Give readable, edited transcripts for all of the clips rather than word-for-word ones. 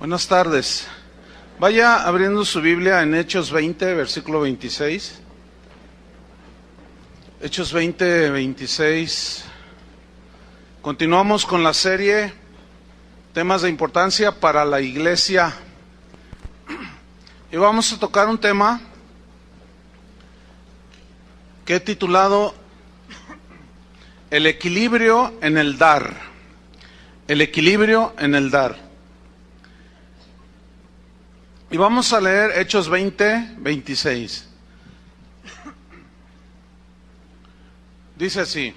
Buenas tardes. Vaya abriendo su Biblia en Hechos 20, versículo 26. Hechos 20, 26. Continuamos con la serie Temas de importancia para la iglesia. Y vamos a tocar un tema que he titulado El equilibrio en el dar. El equilibrio en el dar. Y vamos a leer Hechos 20, 26. Dice así: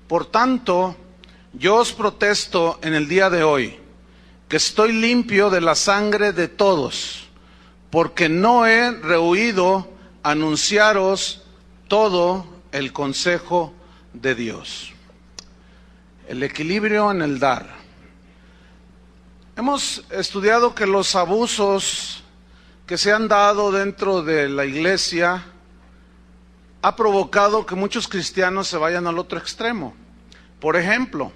Por tanto, yo os protesto en el día de hoy, que estoy limpio de la sangre de todos, porque no he rehuido anunciaros todo el consejo de Dios. El equilibrio en el dar. Hemos estudiado que los abusos que se han dado dentro de la iglesia ha provocado que muchos cristianos se vayan al otro extremo. Por ejemplo,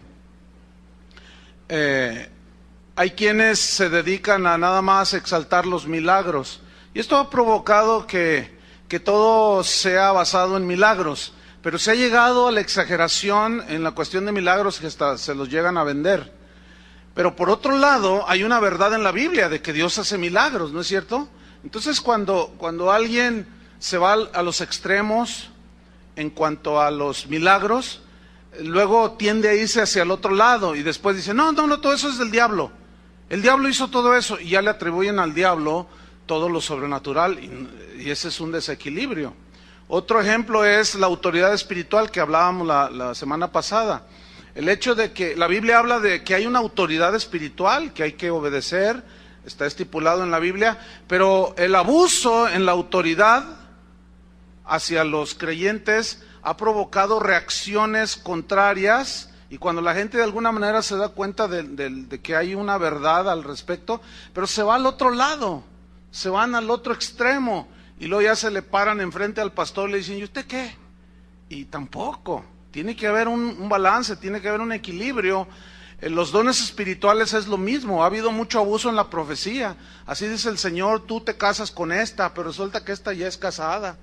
hay quienes se dedican a nada más exaltar los milagros, y esto ha provocado que todo sea basado en milagros, pero se ha llegado a la exageración en la cuestión de milagros que hasta se los llegan a vender. Pero por otro lado, hay una verdad en la Biblia de que Dios hace milagros, ¿no es cierto? Entonces cuando alguien se va a los extremos en cuanto a los milagros, luego tiende a irse hacia el otro lado y después dice, no, todo eso es del diablo. El diablo hizo todo eso y ya le atribuyen al diablo todo lo sobrenatural y ese es un desequilibrio. Otro ejemplo es la autoridad espiritual que hablábamos la semana pasada. El hecho de que la Biblia habla de que hay una autoridad espiritual que hay que obedecer, está estipulado en la Biblia, pero el abuso en la autoridad hacia los creyentes ha provocado reacciones contrarias, y cuando la gente de alguna manera se da cuenta de que hay una verdad al respecto, pero se va al otro lado, se van al otro extremo, y luego ya se le paran enfrente al pastor y le dicen, ¿y usted qué? Y tampoco. Tiene que haber un balance, tiene que haber un equilibrio. Los dones espirituales es lo mismo, ha habido mucho abuso en la profecía. Así dice el Señor, tú te casas con esta, pero resulta que esta ya es casada.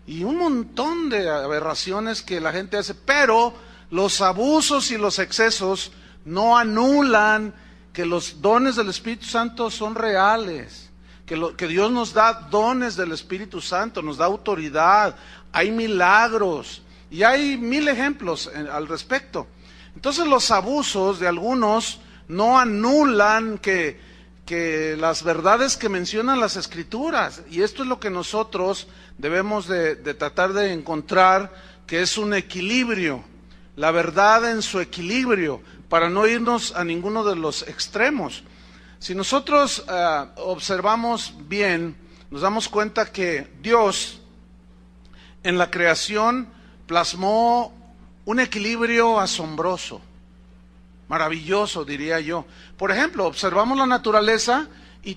Y un montón de aberraciones que la gente hace, pero los abusos y los excesos no anulan que los dones del Espíritu Santo son reales. Que Dios nos da dones del Espíritu Santo, nos da autoridad, hay milagros. Y hay 1000 ejemplos al respecto. Entonces los abusos de algunos no anulan que las verdades que mencionan las Escrituras. Y esto es lo que nosotros debemos de tratar de encontrar, que es un equilibrio. La verdad en su equilibrio, para no irnos a ninguno de los extremos. Si nosotros observamos bien, nos damos cuenta que Dios en la creación plasmó un equilibrio asombroso, maravilloso diría yo. Por ejemplo, observamos la naturaleza y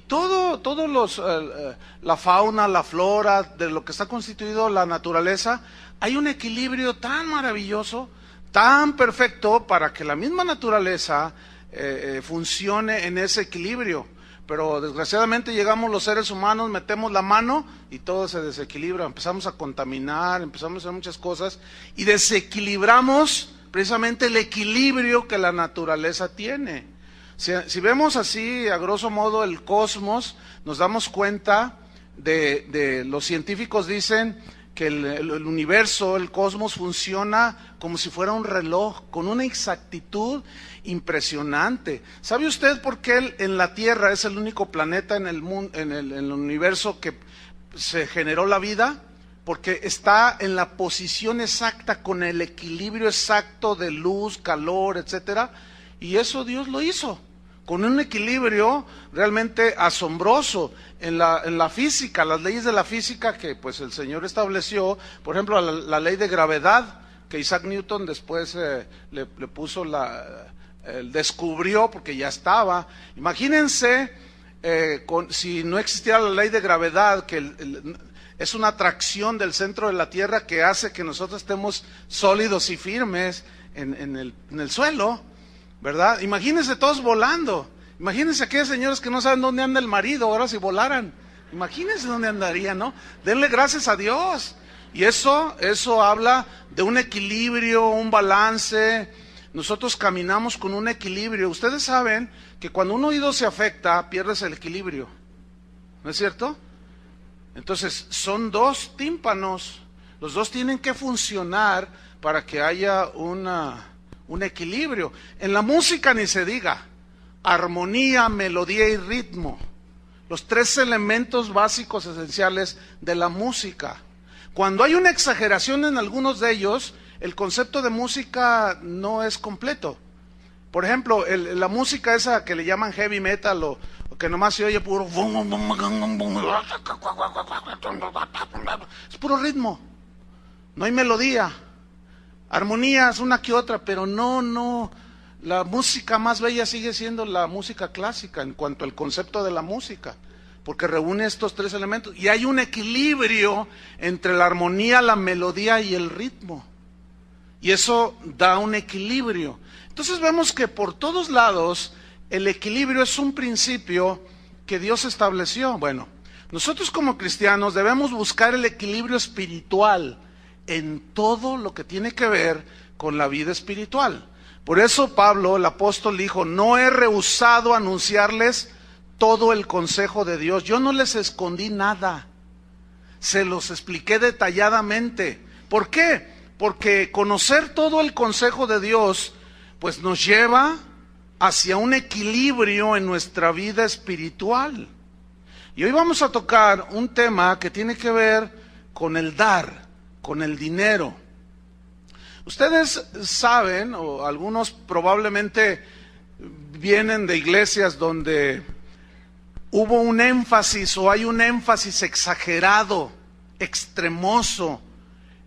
la fauna, la flora, de lo que está constituido la naturaleza, hay un equilibrio tan maravilloso, tan perfecto para que la misma naturaleza funcione en ese equilibrio. Pero desgraciadamente llegamos los seres humanos, metemos la mano y todo se desequilibra, empezamos a contaminar, empezamos a hacer muchas cosas y desequilibramos precisamente el equilibrio que la naturaleza tiene. Si vemos así a grosso modo el cosmos, nos damos cuenta de los científicos dicen que el universo, el cosmos funciona como si fuera un reloj, con una exactitud impresionante. ¿Sabe usted por qué en la Tierra es el único planeta en el mundo, en el universo que se generó la vida? Porque está en la posición exacta, con el equilibrio exacto de luz, calor, etcétera, y eso Dios lo hizo con un equilibrio realmente asombroso. En la física, las leyes de la física que pues el Señor estableció, por ejemplo la ley de gravedad que Isaac Newton después le puso descubrió, porque ya estaba. Imagínense si no existiera la ley de gravedad, que es una atracción del centro de la Tierra que hace que nosotros estemos sólidos y firmes en el suelo, ¿verdad? Imagínense todos volando. Imagínense aquellas señoras que no saben dónde anda el marido, ahora si volaran. Imagínense dónde andarían, ¿no? Denle gracias a Dios. Y eso habla de un equilibrio, un balance. Nosotros caminamos con un equilibrio. Ustedes saben que cuando un oído se afecta, pierdes el equilibrio. ¿No es cierto? Entonces, son dos tímpanos. Los dos tienen que funcionar para que haya un equilibrio. En la música ni se diga. Armonía, melodía y ritmo. Los tres elementos básicos esenciales de la música. Cuando hay una exageración en algunos de ellos, el concepto de música no es completo. Por ejemplo, la música esa que le llaman heavy metal o que nomás se oye puro... Es puro ritmo, no hay melodía. Armonías una que otra, pero no. La música más bella sigue siendo la música clásica en cuanto al concepto de la música, porque reúne estos tres elementos y hay un equilibrio entre la armonía, la melodía y el ritmo. Y eso da un equilibrio. Entonces vemos que por todos lados el equilibrio es un principio que Dios estableció. Bueno, nosotros como cristianos debemos buscar el equilibrio espiritual en todo lo que tiene que ver con la vida espiritual. Por eso Pablo, el apóstol, dijo, no he rehusado anunciarles todo el consejo de Dios. Yo no les escondí nada. Se los expliqué detalladamente. ¿Por qué? Porque conocer todo el consejo de Dios, pues nos lleva hacia un equilibrio en nuestra vida espiritual. Y hoy vamos a tocar un tema que tiene que ver con el dar, con el dinero. Ustedes saben, o algunos probablemente vienen de iglesias donde hubo un énfasis o hay un énfasis exagerado, extremoso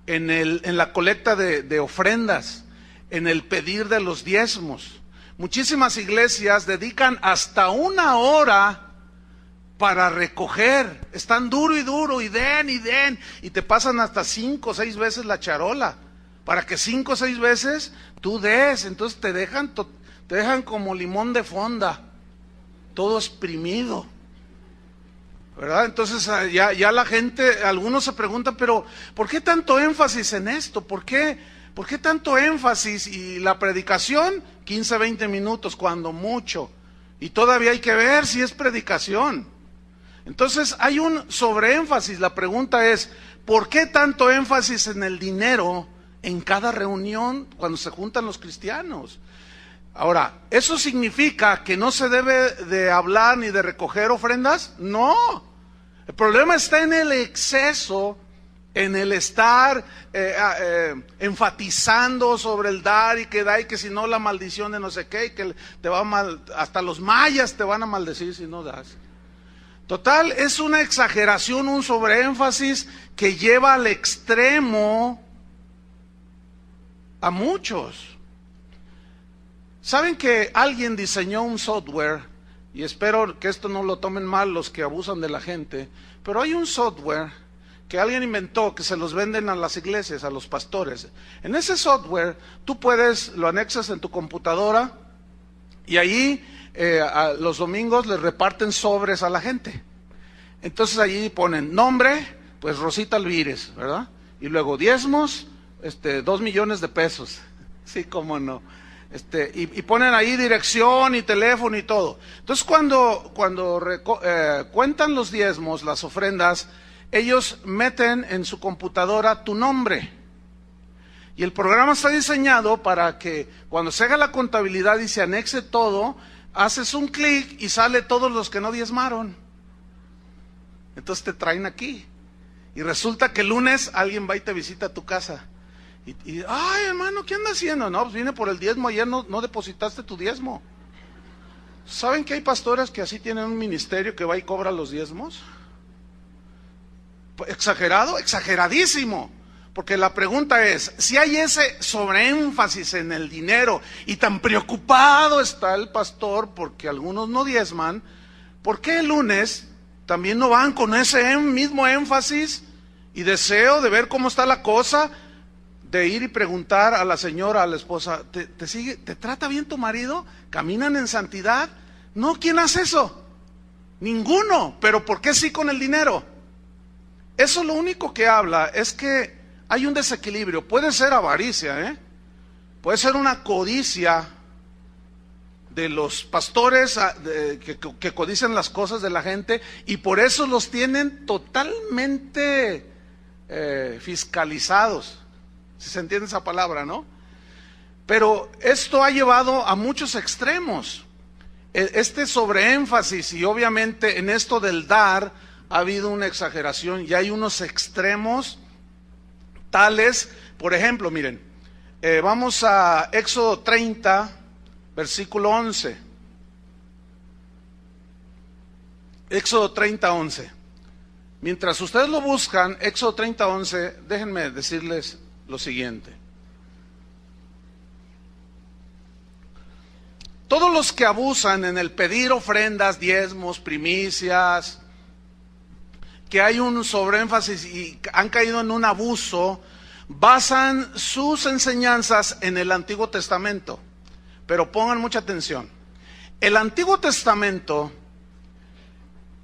en la colecta de ofrendas, en el pedir de los diezmos. Muchísimas iglesias dedican hasta 1 hora para recoger. Están duro y den, y te pasan hasta 5 o 6 veces la charola, para que 5 o 6 veces tú des. Entonces te dejan como limón de fonda, todo exprimido, ¿verdad? Entonces ya la gente, algunos se preguntan, pero ¿por qué tanto énfasis en esto? ¿Por qué tanto énfasis? Y la predicación, 15, 20 minutos, cuando mucho. Y todavía hay que ver si es predicación. Entonces hay un sobreénfasis. La pregunta es, ¿por qué tanto énfasis en el dinero en cada reunión cuando se juntan los cristianos? Ahora, ¿eso significa que no se debe de hablar ni de recoger ofrendas? No. El problema está en el exceso, en el estar enfatizando sobre el dar y que da, y que si no la maldición de no sé qué, y que te va mal, hasta los mayas te van a maldecir si no das. Total, es una exageración, un sobreénfasis que lleva al extremo a muchos. ¿Saben que alguien diseñó un software? Y espero que esto no lo tomen mal los que abusan de la gente, pero hay un software que alguien inventó que se los venden a las iglesias, a los pastores. En ese software tú lo anexas en tu computadora y ahí los domingos les reparten sobres a la gente. Entonces allí ponen nombre, pues Rosita Alvírez, ¿verdad? Y luego diezmos, 2 millones de pesos. Sí, cómo no. Y ponen ahí dirección y teléfono y todo. Entonces cuando cuentan los diezmos, las ofrendas, ellos meten en su computadora tu nombre. Y el programa está diseñado para que cuando se haga la contabilidad y se anexe todo, haces un clic y sale todos los que no diezmaron. Entonces te traen aquí. Y resulta que el lunes alguien va y te visita a tu casa. Y ay, hermano, ¿qué anda haciendo? No, pues vine por el diezmo, ayer no depositaste tu diezmo. ¿Saben que hay pastores que así tienen un ministerio que va y cobra los diezmos? ¿Exagerado? Exageradísimo. Porque la pregunta es, si hay ese sobreénfasis en el dinero y tan preocupado está el pastor porque algunos no diezman, ¿por qué el lunes también no van con ese mismo énfasis y deseo de ver cómo está la cosa? De ir y preguntar a la señora, a la esposa, ¿te trata bien tu marido? ¿Caminan en santidad? No, ¿quién hace eso? Ninguno. Pero ¿por qué sí con el dinero? Eso lo único que habla es que hay un desequilibrio. Puede ser avaricia, puede ser una codicia de los pastores que codician las cosas de la gente, y por eso los tienen totalmente fiscalizados, si se entiende esa palabra, ¿no? Pero esto ha llevado a muchos extremos. Este sobreénfasis, y obviamente en esto del dar ha habido una exageración y hay unos extremos tales. Por ejemplo, miren, vamos a Éxodo 30, versículo 11. Éxodo 30, 11. Mientras ustedes lo buscan, Éxodo 30, 11, déjenme decirles lo siguiente. Todos los que abusan en el pedir ofrendas, diezmos, primicias, que hay un sobreénfasis y han caído en un abuso, basan sus enseñanzas en el Antiguo Testamento. Pero pongan mucha atención. El Antiguo Testamento,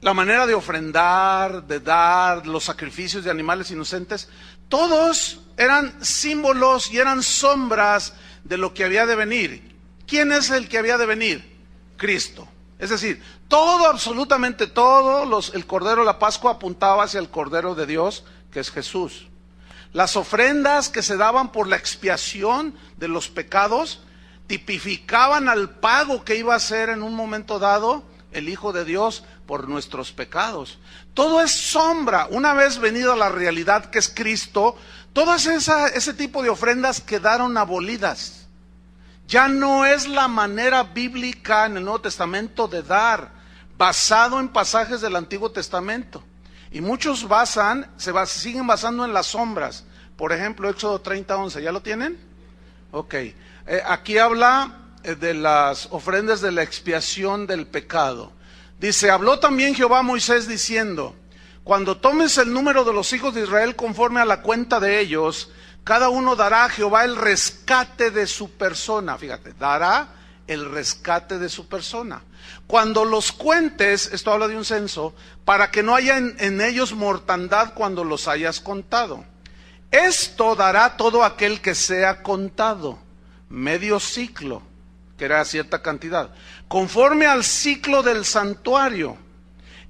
la manera de ofrendar, de dar, los sacrificios de animales inocentes, todos eran símbolos y eran sombras de lo que había de venir. ¿Quién es el que había de venir? Cristo. Es decir, todo, absolutamente todo, el Cordero de la Pascua apuntaba hacia el Cordero de Dios, que es Jesús. Las ofrendas que se daban por la expiación de los pecados tipificaban al pago que iba a hacer en un momento dado el Hijo de Dios por nuestros pecados. Todo es sombra. Una vez venido a la realidad que es Cristo, todas ese tipo de ofrendas quedaron abolidas. Ya no es la manera bíblica en el Nuevo Testamento de dar, basado en pasajes del Antiguo Testamento. Y muchos siguen basando en las sombras. Por ejemplo, Éxodo 30, 11, ¿ya lo tienen? Ok. Aquí habla de las ofrendas de la expiación del pecado. Dice, habló también Jehová a Moisés diciendo, cuando tomes el número de los hijos de Israel conforme a la cuenta de ellos, cada uno dará a Jehová el rescate de su persona. Fíjate, dará el rescate de su persona. Cuando los cuentes, esto habla de un censo, para que no haya en ellos mortandad cuando los hayas contado. Esto dará todo aquel que sea contado, medio ciclo, que era cierta cantidad, conforme al ciclo del santuario.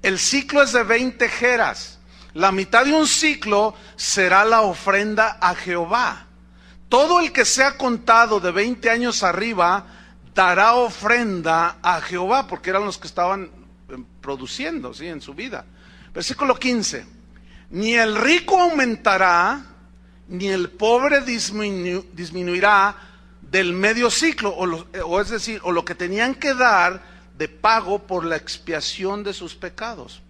El ciclo es de 20 geras. La mitad de un ciclo será la ofrenda a Jehová. Todo el que sea contado de 20 años arriba dará ofrenda a Jehová, porque eran los que estaban produciendo, ¿sí?, en su vida. Versículo 15. Ni el rico aumentará, ni el pobre disminuirá del medio ciclo, es decir, lo que tenían que dar de pago por la expiación de sus pecados.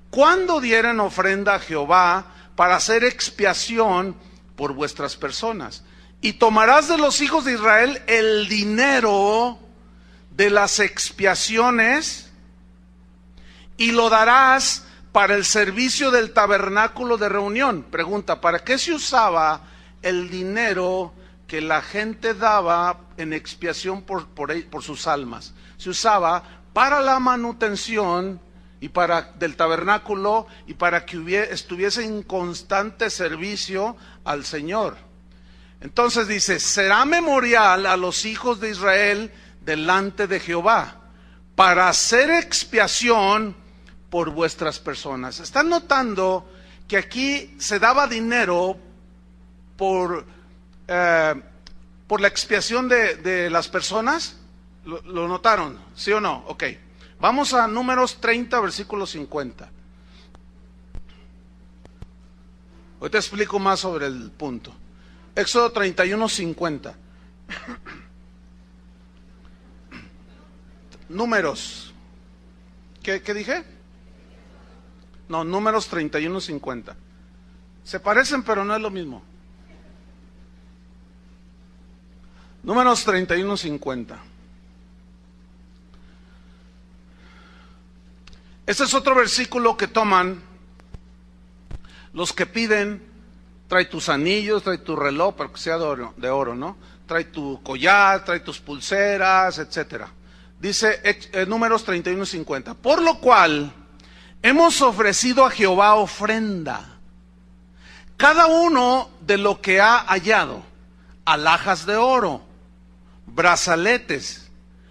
Cuando dieren ofrenda a Jehová para hacer expiación por vuestras personas, y tomarás de los hijos de Israel el dinero de las expiaciones y lo darás para el servicio del tabernáculo de reunión. Pregunta, ¿para qué se usaba el dinero que la gente daba en expiación por sus almas? Se usaba para la manutención del tabernáculo y para que estuviese en constante servicio al Señor. Entonces dice, será memorial a los hijos de Israel delante de Jehová, para hacer expiación por vuestras personas. ¿Están notando que aquí se daba dinero por la expiación de las personas? ¿Lo notaron? ¿Sí o no? Ok. Vamos a Números 30, versículo 50. Hoy te explico más sobre el punto. Éxodo 31, 50. Números. ¿Qué dije? No, Números 31, 50. Se parecen, pero no es lo mismo. Números 31, 50. Este es otro versículo que toman los que piden, trae tus anillos, trae tu reloj, para que sea de oro, ¿no? Trae tu collar, trae tus pulseras, etcétera. Dice Números 31:50. Por lo cual hemos ofrecido a Jehová ofrenda, cada uno de lo que ha hallado: alhajas de oro, brazaletes,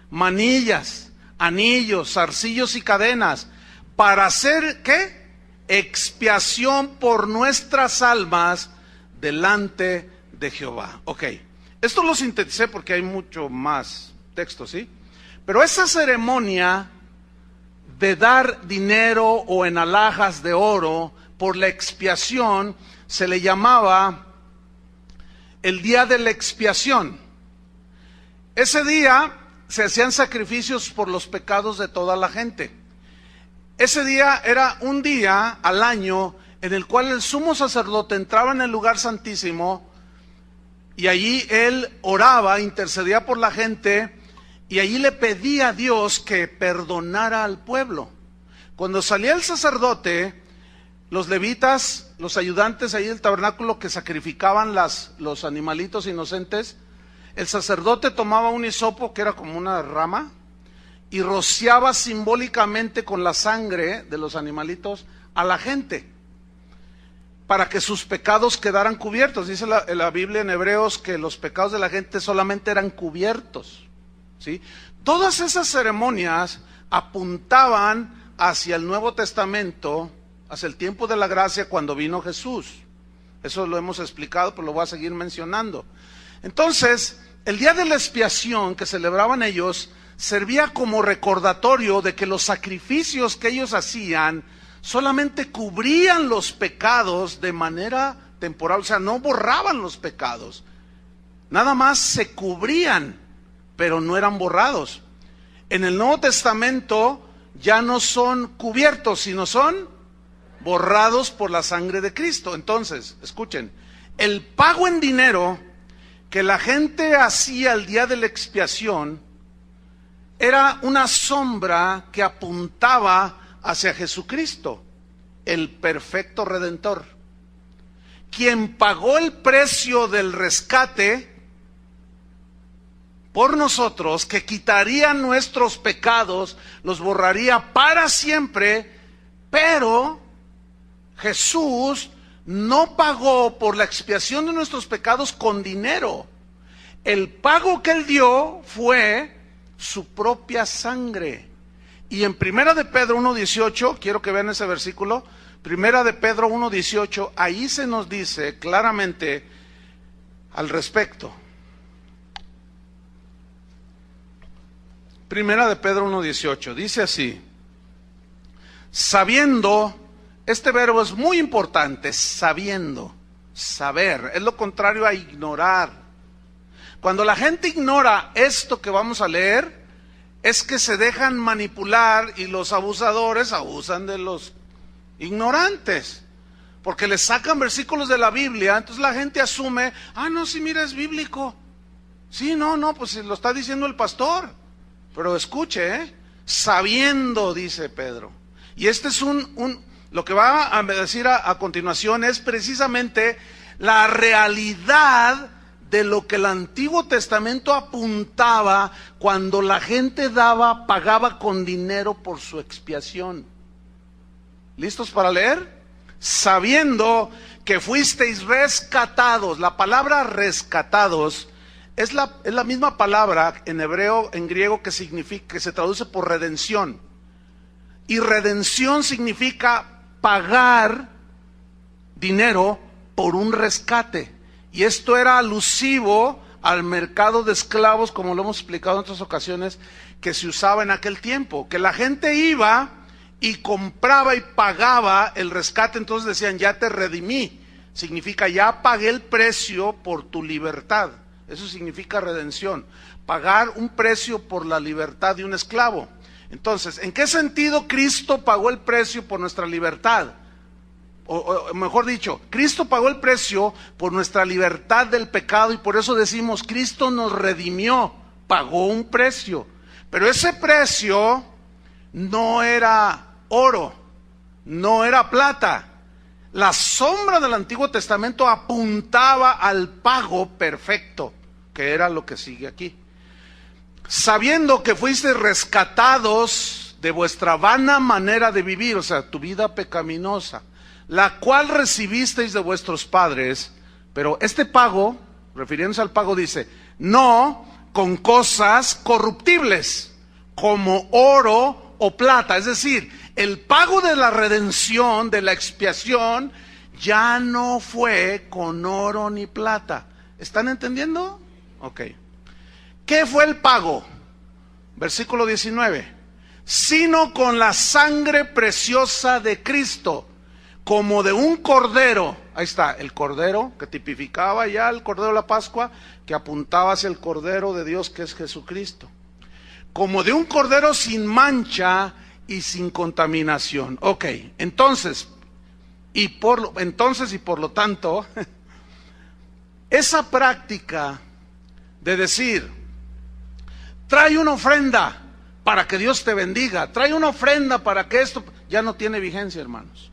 manillas, anillos, zarcillos y cadenas, para hacer, ¿qué? Expiación por nuestras almas delante de Jehová. Ok, esto lo sinteticé porque hay mucho más texto, ¿sí? Pero esa ceremonia de dar dinero o en alhajas de oro por la expiación se le llamaba el día de la expiación. Ese día se hacían sacrificios por los pecados de toda la gente. Ese día era un día al año en el cual el sumo sacerdote entraba en el lugar santísimo y allí él oraba, intercedía por la gente y allí le pedía a Dios que perdonara al pueblo. Cuando salía el sacerdote, los levitas, los ayudantes ahí del tabernáculo que sacrificaban los animalitos inocentes, el sacerdote tomaba un hisopo que era como una rama y rociaba simbólicamente con la sangre de los animalitos a la gente para que sus pecados quedaran cubiertos. Dice la Biblia en Hebreos que los pecados de la gente solamente eran cubiertos, ¿sí? Todas esas ceremonias apuntaban hacia el Nuevo Testamento, hacia el tiempo de la gracia cuando vino Jesús. Eso lo hemos explicado, pero lo voy a seguir mencionando. Entonces, el día de la expiación que celebraban ellos servía como recordatorio de que los sacrificios que ellos hacían solamente cubrían los pecados de manera temporal, o sea, no borraban los pecados, nada más se cubrían, pero no eran borrados. En el Nuevo Testamento ya no son cubiertos, sino son borrados por la sangre de Cristo. Entonces, escuchen, el pago en dinero que la gente hacía el día de la expiación era una sombra que apuntaba hacia Jesucristo, el perfecto Redentor, quien pagó el precio del rescate por nosotros, que quitaría nuestros pecados, los borraría para siempre, pero Jesús no pagó por la expiación de nuestros pecados con dinero. El pago que Él dio fue su propia sangre. Y en Primera de Pedro 1:18, quiero que vean ese versículo, Primera de Pedro 1:18, ahí se nos dice claramente al respecto. Primera de Pedro 1:18, dice así: sabiendo, este verbo es muy importante, sabiendo, saber, es lo contrario a ignorar. Cuando la gente ignora esto que vamos a leer, es que se dejan manipular y los abusadores abusan de los ignorantes, porque les sacan versículos de la Biblia, entonces la gente asume, no, sí, mira, es bíblico. Sí, no, pues lo está diciendo el pastor. Pero escuche, sabiendo, dice Pedro. Y este es lo que va a decir a continuación es precisamente la realidad de lo que el Antiguo Testamento apuntaba cuando la gente pagaba con dinero por su expiación. ¿Listos para leer? Sabiendo que fuisteis rescatados. La palabra rescatados es la misma palabra en hebreo, en griego, que se traduce por redención. Y redención significa pagar dinero por un rescate. Y esto era alusivo al mercado de esclavos, como lo hemos explicado en otras ocasiones, que se usaba en aquel tiempo. Que la gente iba y compraba y pagaba el rescate, entonces decían, ya te redimí. Significa, ya pagué el precio por tu libertad. Eso significa redención, pagar un precio por la libertad de un esclavo. Entonces, ¿en qué sentido Cristo pagó el precio por nuestra libertad? O mejor dicho, Cristo pagó el precio por nuestra libertad del pecado y por eso decimos, Cristo nos redimió, pagó un precio. Pero ese precio no era oro, no era plata. La sombra del Antiguo Testamento apuntaba al pago perfecto, que era lo que sigue aquí. sabiendo que fuisteis rescatados de vuestra vana manera de vivir, o sea, tu vida pecaminosa, la cual recibisteis de vuestros padres, pero este pago, refiriéndose al pago, dice, no con cosas corruptibles, como oro o plata. Es decir, el pago de la redención, de la expiación, ya no fue con oro ni plata. ¿Están entendiendo? Ok. ¿Qué fue el pago? Versículo 19. Sino con la sangre preciosa de Cristo, como de un cordero. Ahí está, el cordero que tipificaba ya el cordero de la Pascua, que apuntaba hacia el cordero de Dios que es Jesucristo. Como de un cordero sin mancha y sin contaminación. Ok, entonces por lo tanto, esa práctica de decir, trae una ofrenda para que Dios te bendiga, trae una ofrenda para que esto, ya no tiene vigencia, hermanos.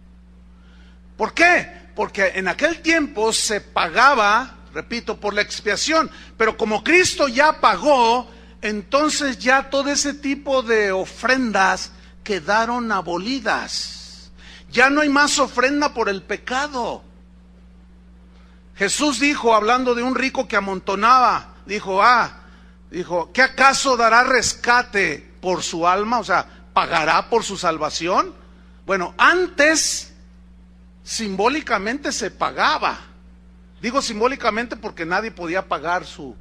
¿Por qué? Porque en aquel tiempo se pagaba, repito, por la expiación, pero como Cristo ya pagó, entonces ya todo ese tipo de ofrendas quedaron abolidas. Ya no hay más ofrenda por el pecado. Jesús dijo, hablando de un rico que amontonaba, dijo, ¿qué acaso dará rescate por su alma? O sea, ¿pagará por su salvación? Bueno, antes simbólicamente se pagaba. Digo simbólicamente porque nadie podía pagar su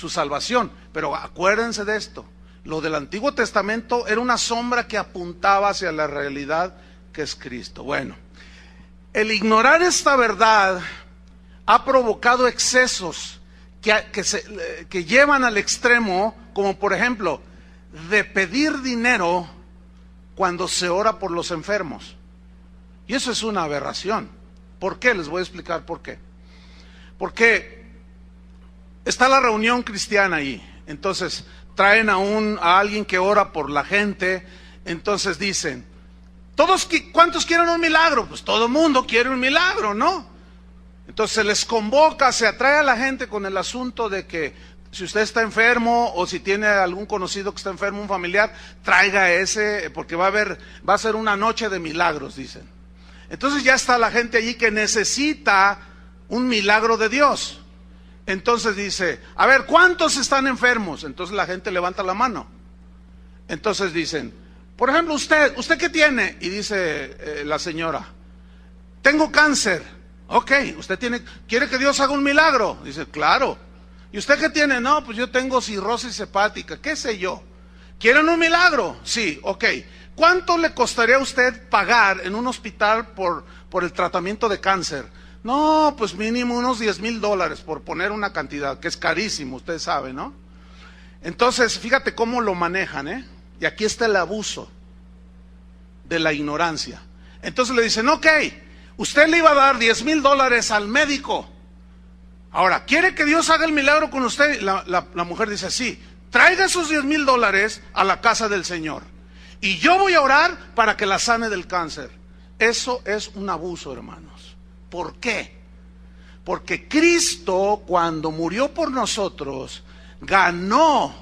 salvación. Pero acuérdense de esto, lo del Antiguo Testamento era una sombra que apuntaba hacia la realidad que es Cristo. Bueno, el ignorar esta verdad ha provocado excesos que llevan al extremo, como por ejemplo, de pedir dinero cuando se ora por los enfermos. Y eso es una aberración. ¿Por qué? Les voy a explicar por qué. Porque está la reunión cristiana ahí, entonces traen a alguien que ora por la gente, entonces dicen, ¿cuántos quieren un milagro? Pues todo el mundo quiere un milagro, ¿no? Entonces se les convoca, se atrae a la gente con el asunto de que si usted está enfermo o si tiene algún conocido que está enfermo, un familiar, traiga ese, porque va a ser una noche de milagros, dicen. Entonces ya está la gente allí que necesita un milagro de Dios. Entonces dice, a ver, ¿cuántos están enfermos? Entonces la gente levanta la mano. Entonces dicen, por ejemplo, ¿usted qué tiene? Y dice la señora, tengo cáncer. Ok, ¿quiere que Dios haga un milagro? Dice, claro. ¿Y usted qué tiene? No, pues yo tengo cirrosis hepática, qué sé yo. ¿Quieren un milagro? Sí, ok. ¿Cuánto le costaría a usted pagar en un hospital por el tratamiento de cáncer? No, pues mínimo unos $10,000, por poner una cantidad, que es carísimo, usted sabe, ¿no? Entonces, fíjate cómo lo manejan, ¿eh? Y aquí está el abuso de la ignorancia. Entonces le dicen, ok, usted le iba a dar $10,000 al médico. Ahora, ¿quiere que Dios haga el milagro con usted? La mujer dice, sí, traiga esos $10,000 a la casa del Señor. Y yo voy a orar para que la sane del cáncer. Eso es un abuso, hermanos. ¿Por qué? Porque Cristo, cuando murió por nosotros, ganó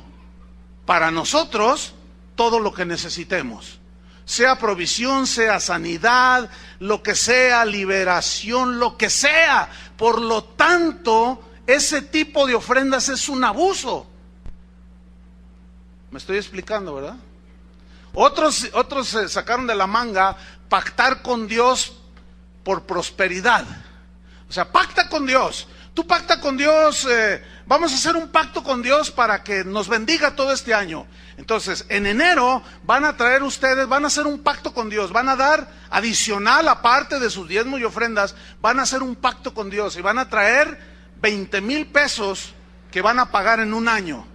para nosotros todo lo que necesitemos. Sea provisión, sea sanidad, lo que sea, liberación, lo que sea. Por lo tanto, ese tipo de ofrendas es un abuso. Me estoy explicando, ¿verdad? Otros se sacaron de la manga pactar con Dios por prosperidad. O sea, pacta con Dios. Tú pacta con Dios, vamos a hacer un pacto con Dios para que nos bendiga todo este año. Entonces, en enero van a traer ustedes, van a hacer un pacto con Dios, van a dar adicional, aparte de sus diezmos y ofrendas, van a hacer un pacto con Dios y van a traer 20,000 pesos que van a pagar en un año.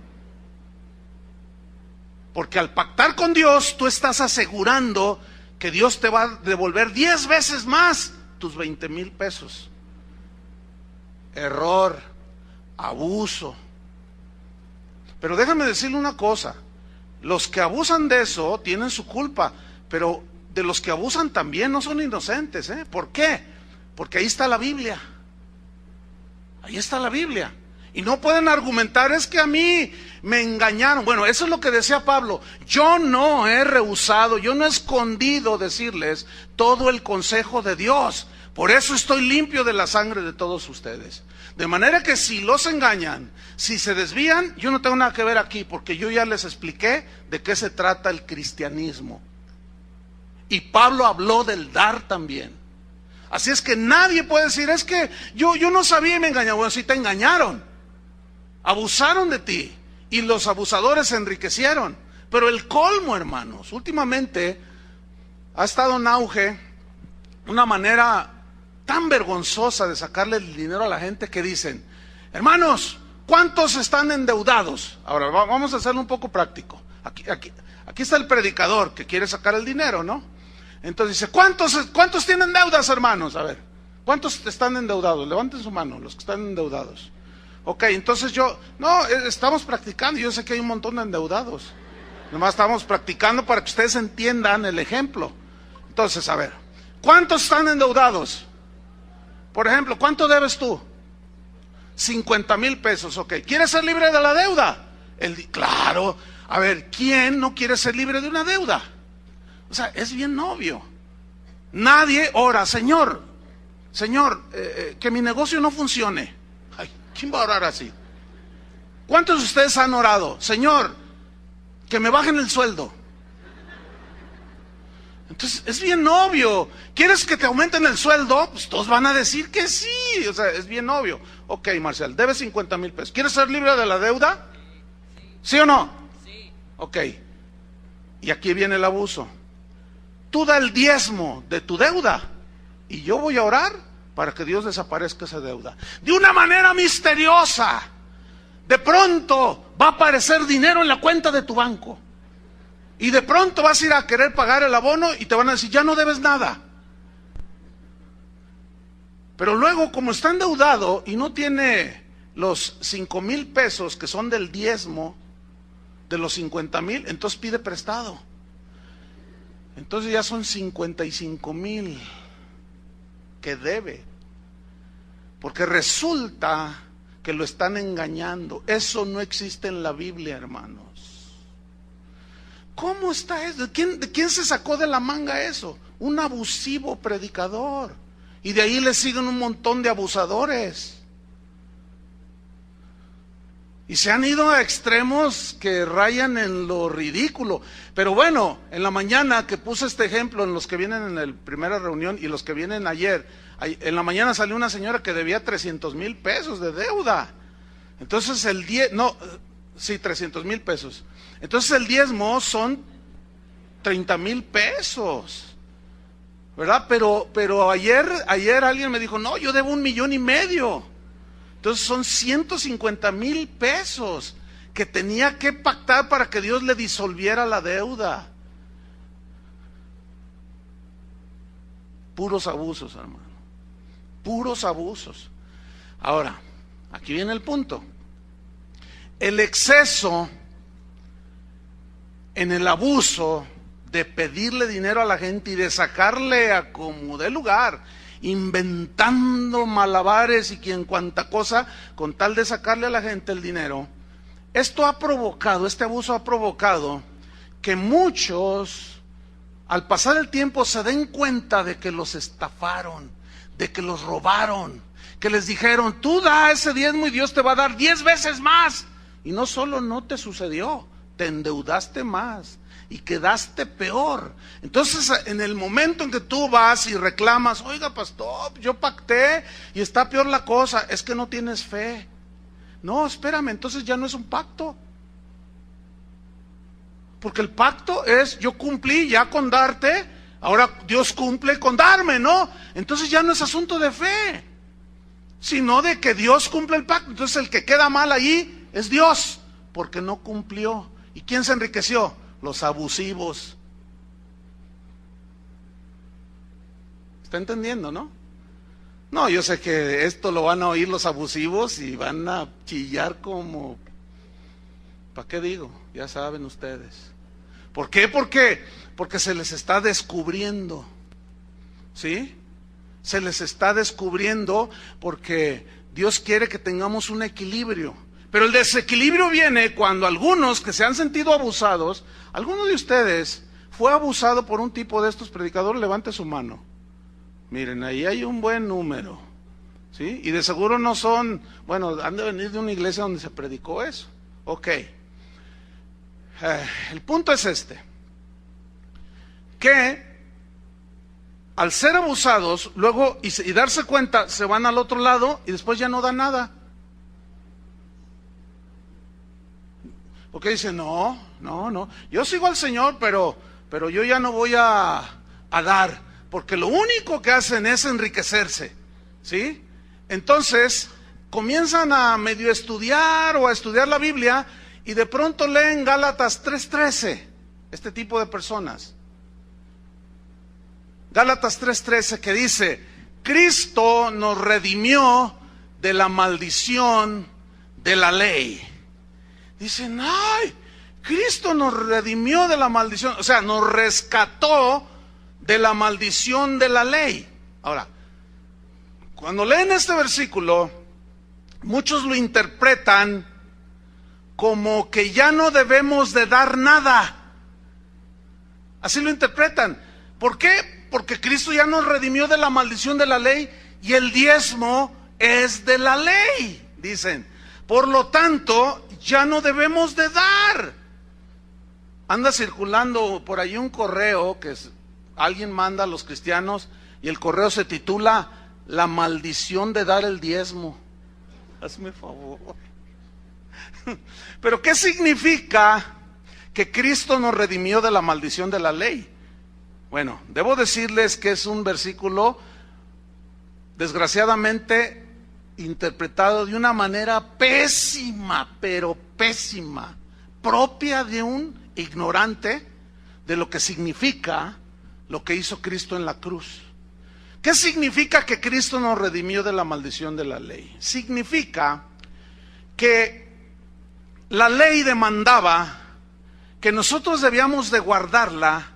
Porque al pactar con Dios, tú estás asegurando que Dios te va a devolver 10 veces más tus 20,000 pesos. Error, abuso. Pero déjame decirle una cosa, los que abusan de eso tienen su culpa, pero de los que abusan también no son inocentes, ¿eh? ¿Por qué? Porque ahí está la Biblia. Ahí está la Biblia. Y no pueden argumentar, es que a mí me engañaron. Bueno, eso es lo que decía Pablo. Yo no he rehusado, yo no he escondido decirles todo el consejo de Dios. Por eso estoy limpio de la sangre de todos ustedes. De manera que si los engañan, si se desvían, yo no tengo nada que ver aquí, porque yo ya les expliqué de qué se trata el cristianismo. Y Pablo habló del dar también. Así es que nadie puede decir, es que yo no sabía y me engañaron. Bueno, sí te engañaron. Abusaron de ti y los abusadores se enriquecieron. Pero el colmo, hermanos, últimamente ha estado en auge una manera tan vergonzosa de sacarle el dinero a la gente que dicen, hermanos, ¿cuántos están endeudados? Ahora vamos a hacerlo un poco práctico. Aquí está el predicador que quiere sacar el dinero, ¿no? Entonces dice, ¿cuántos tienen deudas, hermanos? A ver, ¿cuántos están endeudados? Levanten su mano, los que están endeudados. Ok, entonces estamos practicando, yo sé que hay un montón de endeudados. Nomás estamos practicando para que ustedes entiendan el ejemplo. Entonces, a ver, ¿cuántos están endeudados? Por ejemplo, ¿cuánto debes tú? 50,000 pesos, ok. ¿Quieres ser libre de la deuda? Claro, a ver, ¿quién no quiere ser libre de una deuda? O sea, es bien obvio. Nadie ora, Señor, que mi negocio no funcione. Ay, ¿quién va a orar así? ¿Cuántos de ustedes han orado? Señor, que me bajen el sueldo. Entonces, es bien obvio. ¿Quieres que te aumenten el sueldo? Pues todos van a decir que sí. O sea, es bien obvio. Ok, Marcial, debes 50,000 pesos. ¿Quieres ser libre de la deuda? ¿Sí o no? Sí. Ok. Y aquí viene el abuso. Tú da el diezmo de tu deuda y yo voy a orar para que Dios desaparezca esa deuda. De una manera misteriosa. De pronto va a aparecer dinero en la cuenta de tu banco. Y de pronto vas a ir a querer pagar el abono y te van a decir, ya no debes nada. Pero luego, como está endeudado y no tiene los 5,000 pesos que son del diezmo de los 50,000, entonces pide prestado. Entonces ya son 55,000 que debe. Porque resulta que lo están engañando. Eso no existe en la Biblia, hermanos. ¿Cómo está eso? ¿De quién se sacó de la manga eso? Un abusivo predicador. Y de ahí le siguen un montón de abusadores. Y se han ido a extremos que rayan en lo ridículo. Pero bueno, en la mañana que puse este ejemplo en los que vienen en la primera reunión y los que vienen ayer, en la mañana salió una señora que debía 300,000 pesos de deuda. Entonces 300,000 pesos. Entonces el diezmo son 30,000 pesos, ¿verdad? Pero ayer alguien me dijo, no, yo debo 1,5 millones. Entonces son 150,000 pesos que tenía que pactar para que Dios le disolviera la deuda. Puros abusos, hermano. Puros abusos. Ahora, aquí viene el punto. El exceso en el abuso de pedirle dinero a la gente y de sacarle a como dé lugar, inventando malabares y quien cuanta cosa, con tal de sacarle a la gente el dinero, este abuso ha provocado que muchos, al pasar el tiempo, se den cuenta de que los estafaron, de que los robaron, que les dijeron, tú da ese diezmo y Dios te va a dar 10 veces más. Y no solo no te sucedió, te endeudaste más y quedaste peor. Entonces, en el momento en que tú vas y reclamas, oiga, pastor, yo pacté y está peor la cosa, es que no tienes fe. No, espérame, entonces ya no es un pacto. Porque el pacto es, yo cumplí ya con darte, ahora Dios cumple con darme, ¿no? Entonces ya no es asunto de fe, sino de que Dios cumple el pacto. Entonces el que queda mal ahí es Dios, porque no cumplió. ¿Y quién se enriqueció? Los abusivos. ¿Está entendiendo, no? No, yo sé que esto lo van a oír los abusivos y van a chillar como... ¿Para qué digo? Ya saben ustedes. ¿Por qué? Porque se les está descubriendo. ¿Sí? Se les está descubriendo porque Dios quiere que tengamos un equilibrio. Pero el desequilibrio viene cuando algunos que se han sentido abusados, alguno de ustedes fue abusado por un tipo de estos predicadores, levante su mano. Miren, ahí hay un buen número, ¿sí? Y de seguro no son, bueno, han de venir de una iglesia donde se predicó eso. Ok. El punto es este, que al ser abusados, luego, y darse cuenta, se van al otro lado y después ya no dan nada. Porque dicen, no, yo sigo al Señor, pero yo ya no voy a dar, porque lo único que hacen es enriquecerse, ¿sí? Entonces, comienzan a medio estudiar o a estudiar la Biblia y de pronto leen Gálatas 3:13, este tipo de personas. Gálatas 3:13 que dice, Cristo nos redimió de la maldición de la ley. Dicen, ay, Cristo nos redimió de la maldición, o sea, nos rescató de la maldición de la ley. Ahora, cuando leen este versículo, muchos lo interpretan como que ya no debemos de dar nada. Así lo interpretan. ¿Por qué? Porque Cristo ya nos redimió de la maldición de la ley y el diezmo es de la ley, dicen. Por lo tanto, ya no debemos de dar. Anda circulando por ahí un correo que alguien manda a los cristianos y el correo se titula La maldición de dar el diezmo. Hazme favor. Pero ¿qué significa que Cristo nos redimió de la maldición de la ley? Bueno, debo decirles que es un versículo desgraciadamente interpretado de una manera pésima, pero pésima, propia de un ignorante de lo que significa lo que hizo Cristo en la cruz. ¿Qué significa que Cristo nos redimió de la maldición de la ley? Significa que la ley demandaba que nosotros debíamos de guardarla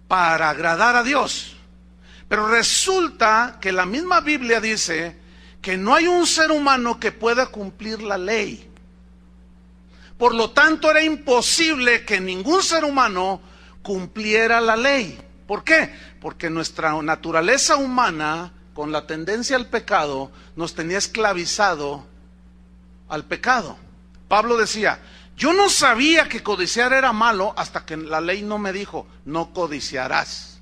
para agradar a Dios. Pero resulta que la misma Biblia dice que no hay un ser humano que pueda cumplir la ley. Por lo tanto, era imposible que ningún ser humano cumpliera la ley. ¿Por qué? Porque nuestra naturaleza humana, con la tendencia al pecado, nos tenía esclavizado al pecado. Pablo decía, yo no sabía que codiciar era malo hasta que la ley no me dijo, no codiciarás.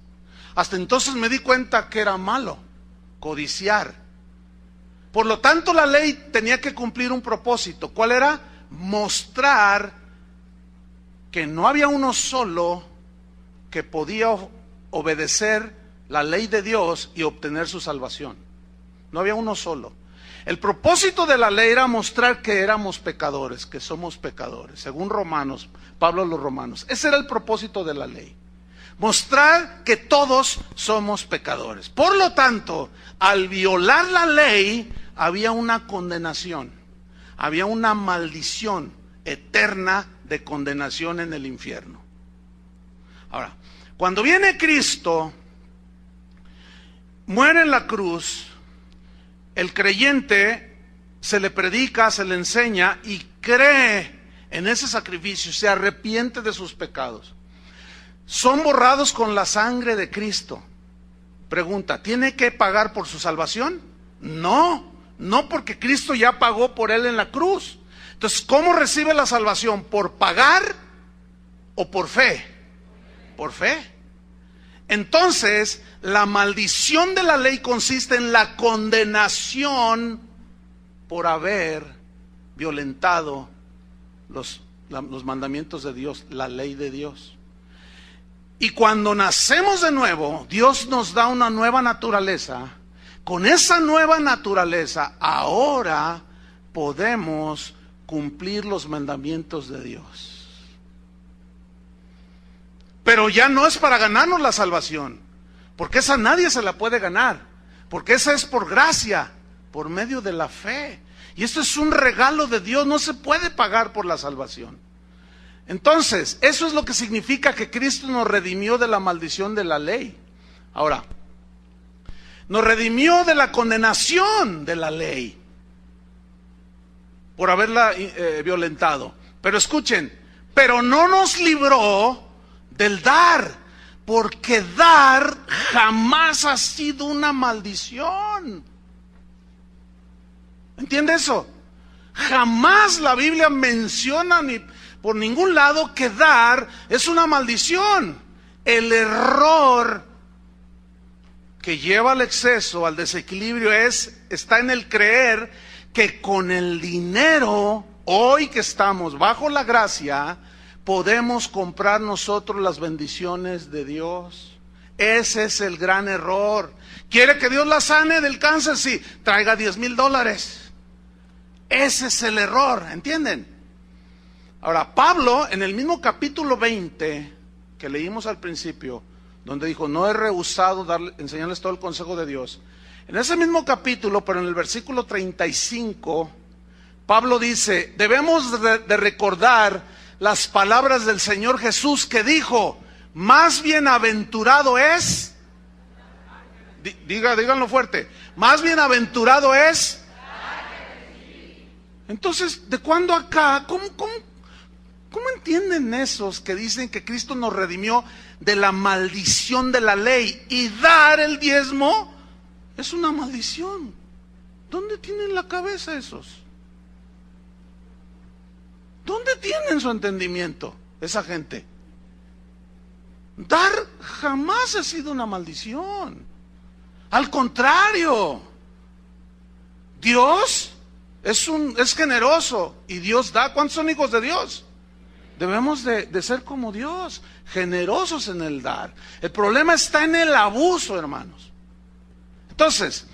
Hasta entonces me di cuenta que era malo codiciar. Por lo tanto, la ley tenía que cumplir un propósito. ¿Cuál era? Mostrar que no había uno solo que podía obedecer la ley de Dios y obtener su salvación. No había uno solo. El propósito de la ley era mostrar que éramos pecadores, que somos pecadores, según Romanos, Pablo a los Romanos. Ese era el propósito de la ley. Mostrar que todos somos pecadores. Por lo tanto, al violar la ley, había una condenación, había una maldición eterna de condenación en el infierno. Ahora, cuando viene Cristo, muere en la cruz, el creyente se le predica, se le enseña y cree en ese sacrificio, se arrepiente de sus pecados. Son borrados con la sangre de Cristo. Pregunta, ¿tiene que pagar por su salvación? No, porque Cristo ya pagó por él en la cruz. Entonces, ¿cómo recibe la salvación? ¿Por pagar o por fe? Por fe. Entonces, la maldición de la ley consiste en la condenación por haber violentado los mandamientos de Dios, la ley de Dios. Y cuando nacemos de nuevo, Dios nos da una nueva naturaleza. Con esa nueva naturaleza, ahora podemos cumplir los mandamientos de Dios. Pero ya no es para ganarnos la salvación, porque esa nadie se la puede ganar, porque esa es por gracia, por medio de la fe. Y esto es un regalo de Dios, no se puede pagar por la salvación. Entonces, eso es lo que significa que Cristo nos redimió de la maldición de la ley. Ahora, nos redimió de la condenación de la ley. por haberla violentado. Pero escuchen, pero no nos libró del dar, porque dar jamás ha sido una maldición. ¿Entiende eso? Jamás la Biblia menciona ni por ningún lado que dar es una maldición. El error que lleva al exceso, al desequilibrio, está en el creer que con el dinero, hoy que estamos bajo la gracia, podemos comprar nosotros las bendiciones de Dios. Ese es el gran error. ¿Quiere que Dios la sane del cáncer? Sí, traiga $10,000. Ese es el error, ¿entienden? Ahora, Pablo, en el mismo capítulo 20 que leímos al principio, donde dijo, no he rehusado enseñarles todo el consejo de Dios. En ese mismo capítulo, pero en el versículo 35, Pablo dice, debemos de recordar las palabras del Señor Jesús que dijo, más bienaventurado es, díganlo fuerte, más bienaventurado es. Entonces, ¿de cuándo acá? ¿Cómo entienden esos que dicen que Cristo nos redimió de la maldición de la ley? Y dar el diezmo es una maldición. ¿Dónde tienen la cabeza esos? ¿Dónde tienen su entendimiento esa gente? Dar jamás ha sido una maldición. Al contrario, Dios es generoso y Dios da. ¿Cuántos son hijos de Dios? Debemos de ser como Dios, generosos en el dar. El problema está en el abuso, hermanos. Entonces,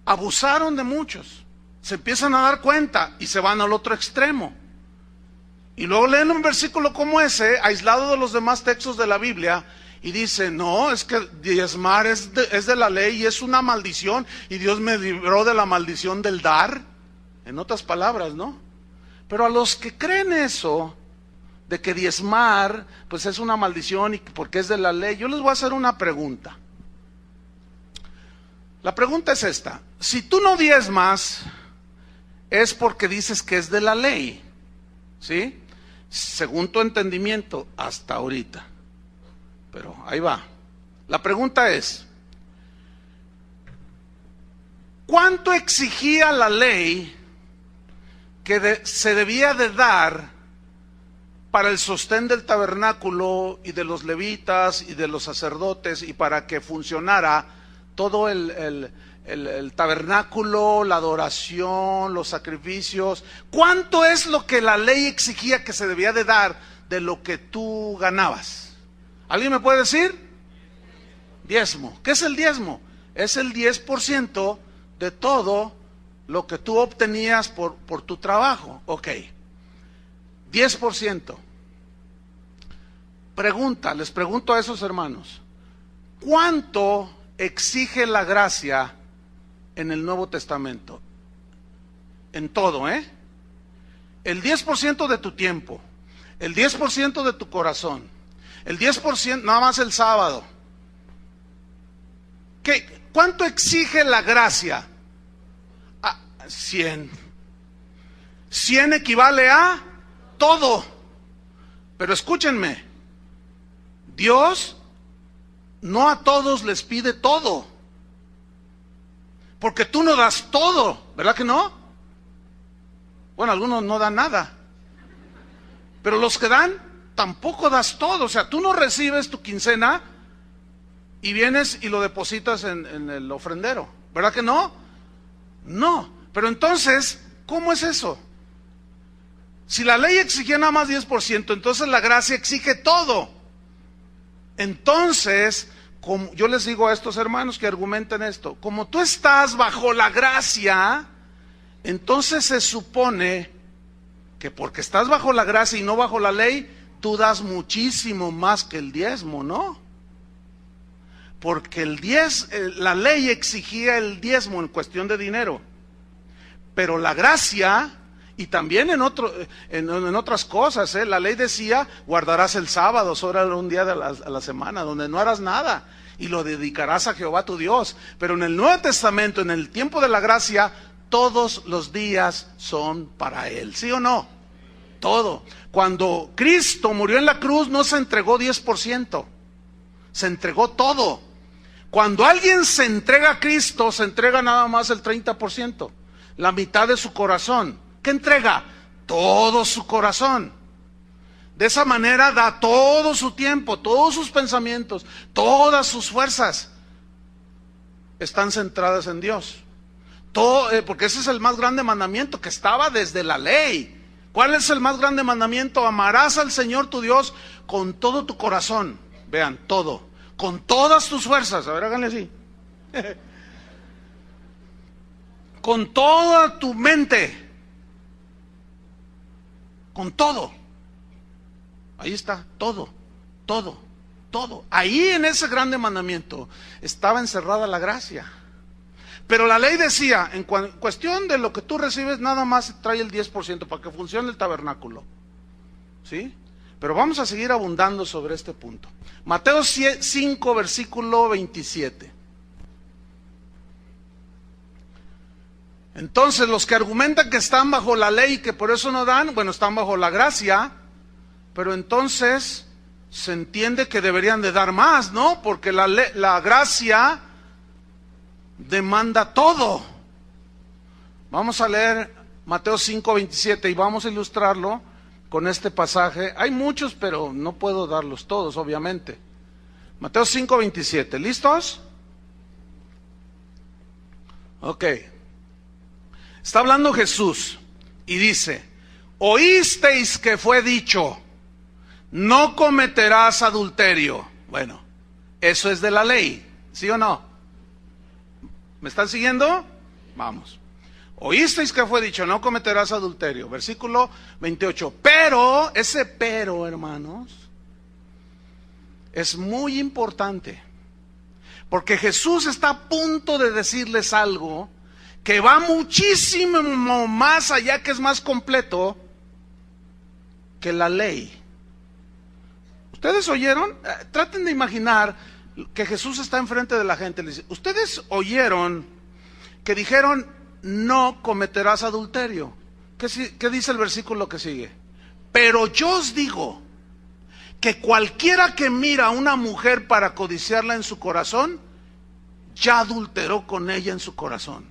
abusaron de muchos, se empiezan a dar cuenta y se van al otro extremo. Y luego leen un versículo como ese, aislado de los demás textos de la Biblia, y dicen, no, es que diezmar es de la ley y es una maldición, y Dios me libró de la maldición del dar. En otras palabras, ¿no? Pero a los que creen eso, de que diezmar, pues es una maldición y porque es de la ley, yo les voy a hacer una pregunta. La pregunta es esta: si tú no diezmas, es porque dices que es de la ley, ¿sí? Según tu entendimiento, hasta ahorita. Pero ahí va. La pregunta es, ¿cuánto exigía la ley que se debía de dar para el sostén del tabernáculo y de los levitas y de los sacerdotes y para que funcionara todo el tabernáculo, la adoración, los sacrificios? ¿Cuánto es lo que la ley exigía que se debía de dar de lo que tú ganabas? ¿Alguien me puede decir? Diezmo. ¿Qué es el diezmo? Es el 10% de todo lo que tú obtenías por tu trabajo. Ok. 10%. Pregunta, les pregunto a esos hermanos, ¿cuánto exige la gracia en el Nuevo Testamento? En todo, El 10% de tu tiempo, el 10% de tu corazón, el 10% nada más el sábado. ¿Cuánto exige la gracia? 100. 100 equivale a todo. Pero escúchenme, Dios no a todos les pide todo, porque tú no das todo, ¿verdad que no? Bueno, algunos no dan nada, pero los que dan tampoco das todo. O sea, tú no recibes tu quincena y vienes y lo depositas en el ofrendero, ¿verdad que no? No, pero entonces, ¿cómo es eso? Si la ley exigía nada más 10%, entonces la gracia exige todo. Entonces, como yo les digo a estos hermanos que argumentan esto, como tú estás bajo la gracia, entonces se supone que porque estás bajo la gracia y no bajo la ley, tú das muchísimo más que el diezmo, ¿no? Porque la ley exigía el diezmo en cuestión de dinero, pero la gracia, y también en otras cosas, la ley decía, guardarás el sábado, solo era un día a la semana, donde no harás nada, y lo dedicarás a Jehová tu Dios. Pero en el Nuevo Testamento, en el tiempo de la gracia, todos los días son para Él. ¿Sí o no? Todo. Cuando Cristo murió en la cruz no se entregó 10%, se entregó todo. Cuando alguien se entrega a Cristo, se entrega nada más el 30%, la mitad de su corazón. ¿Qué entrega? Todo su corazón. De esa manera da todo su tiempo, todos sus pensamientos, todas sus fuerzas están centradas en Dios. Todo, porque ese es el más grande mandamiento que estaba desde la ley. ¿Cuál es el más grande mandamiento? Amarás al Señor tu Dios con todo tu corazón. Vean, todo. Con todas tus fuerzas. A ver, háganle así. Con toda tu mente. Con todo. Ahí está, todo, todo, todo. Ahí en ese grande mandamiento estaba encerrada la gracia. Pero la ley decía, en cuestión de lo que tú recibes, nada más trae el 10% para que funcione el tabernáculo. ¿Sí? Pero vamos a seguir abundando sobre este punto. Mateo 5, versículo 27. Entonces, los que argumentan que están bajo la ley y que por eso no dan, bueno, están bajo la gracia, pero entonces se entiende que deberían de dar más, ¿no? Porque la gracia demanda todo. Vamos a leer Mateo 5, 27 y vamos a ilustrarlo con este pasaje. Hay muchos, pero no puedo darlos todos, obviamente. Mateo 5, 27. ¿Listos? Ok. Está hablando Jesús y dice: oísteis que fue dicho, no cometerás adulterio. Bueno, eso es de la ley, ¿sí o no? ¿Me están siguiendo? Vamos. Oísteis que fue dicho, no cometerás adulterio. Versículo 28. Pero, ese pero, hermanos, es muy importante. Porque Jesús está a punto de decirles algo que va muchísimo más allá, que es más completo que la ley. ¿Ustedes oyeron? Traten de imaginar que Jesús está enfrente de la gente. Le dice: ustedes oyeron que dijeron, no cometerás adulterio. ¿Qué dice el versículo que sigue? Pero yo os digo que cualquiera que mira a una mujer para codiciarla en su corazón, ya adulteró con ella en su corazón.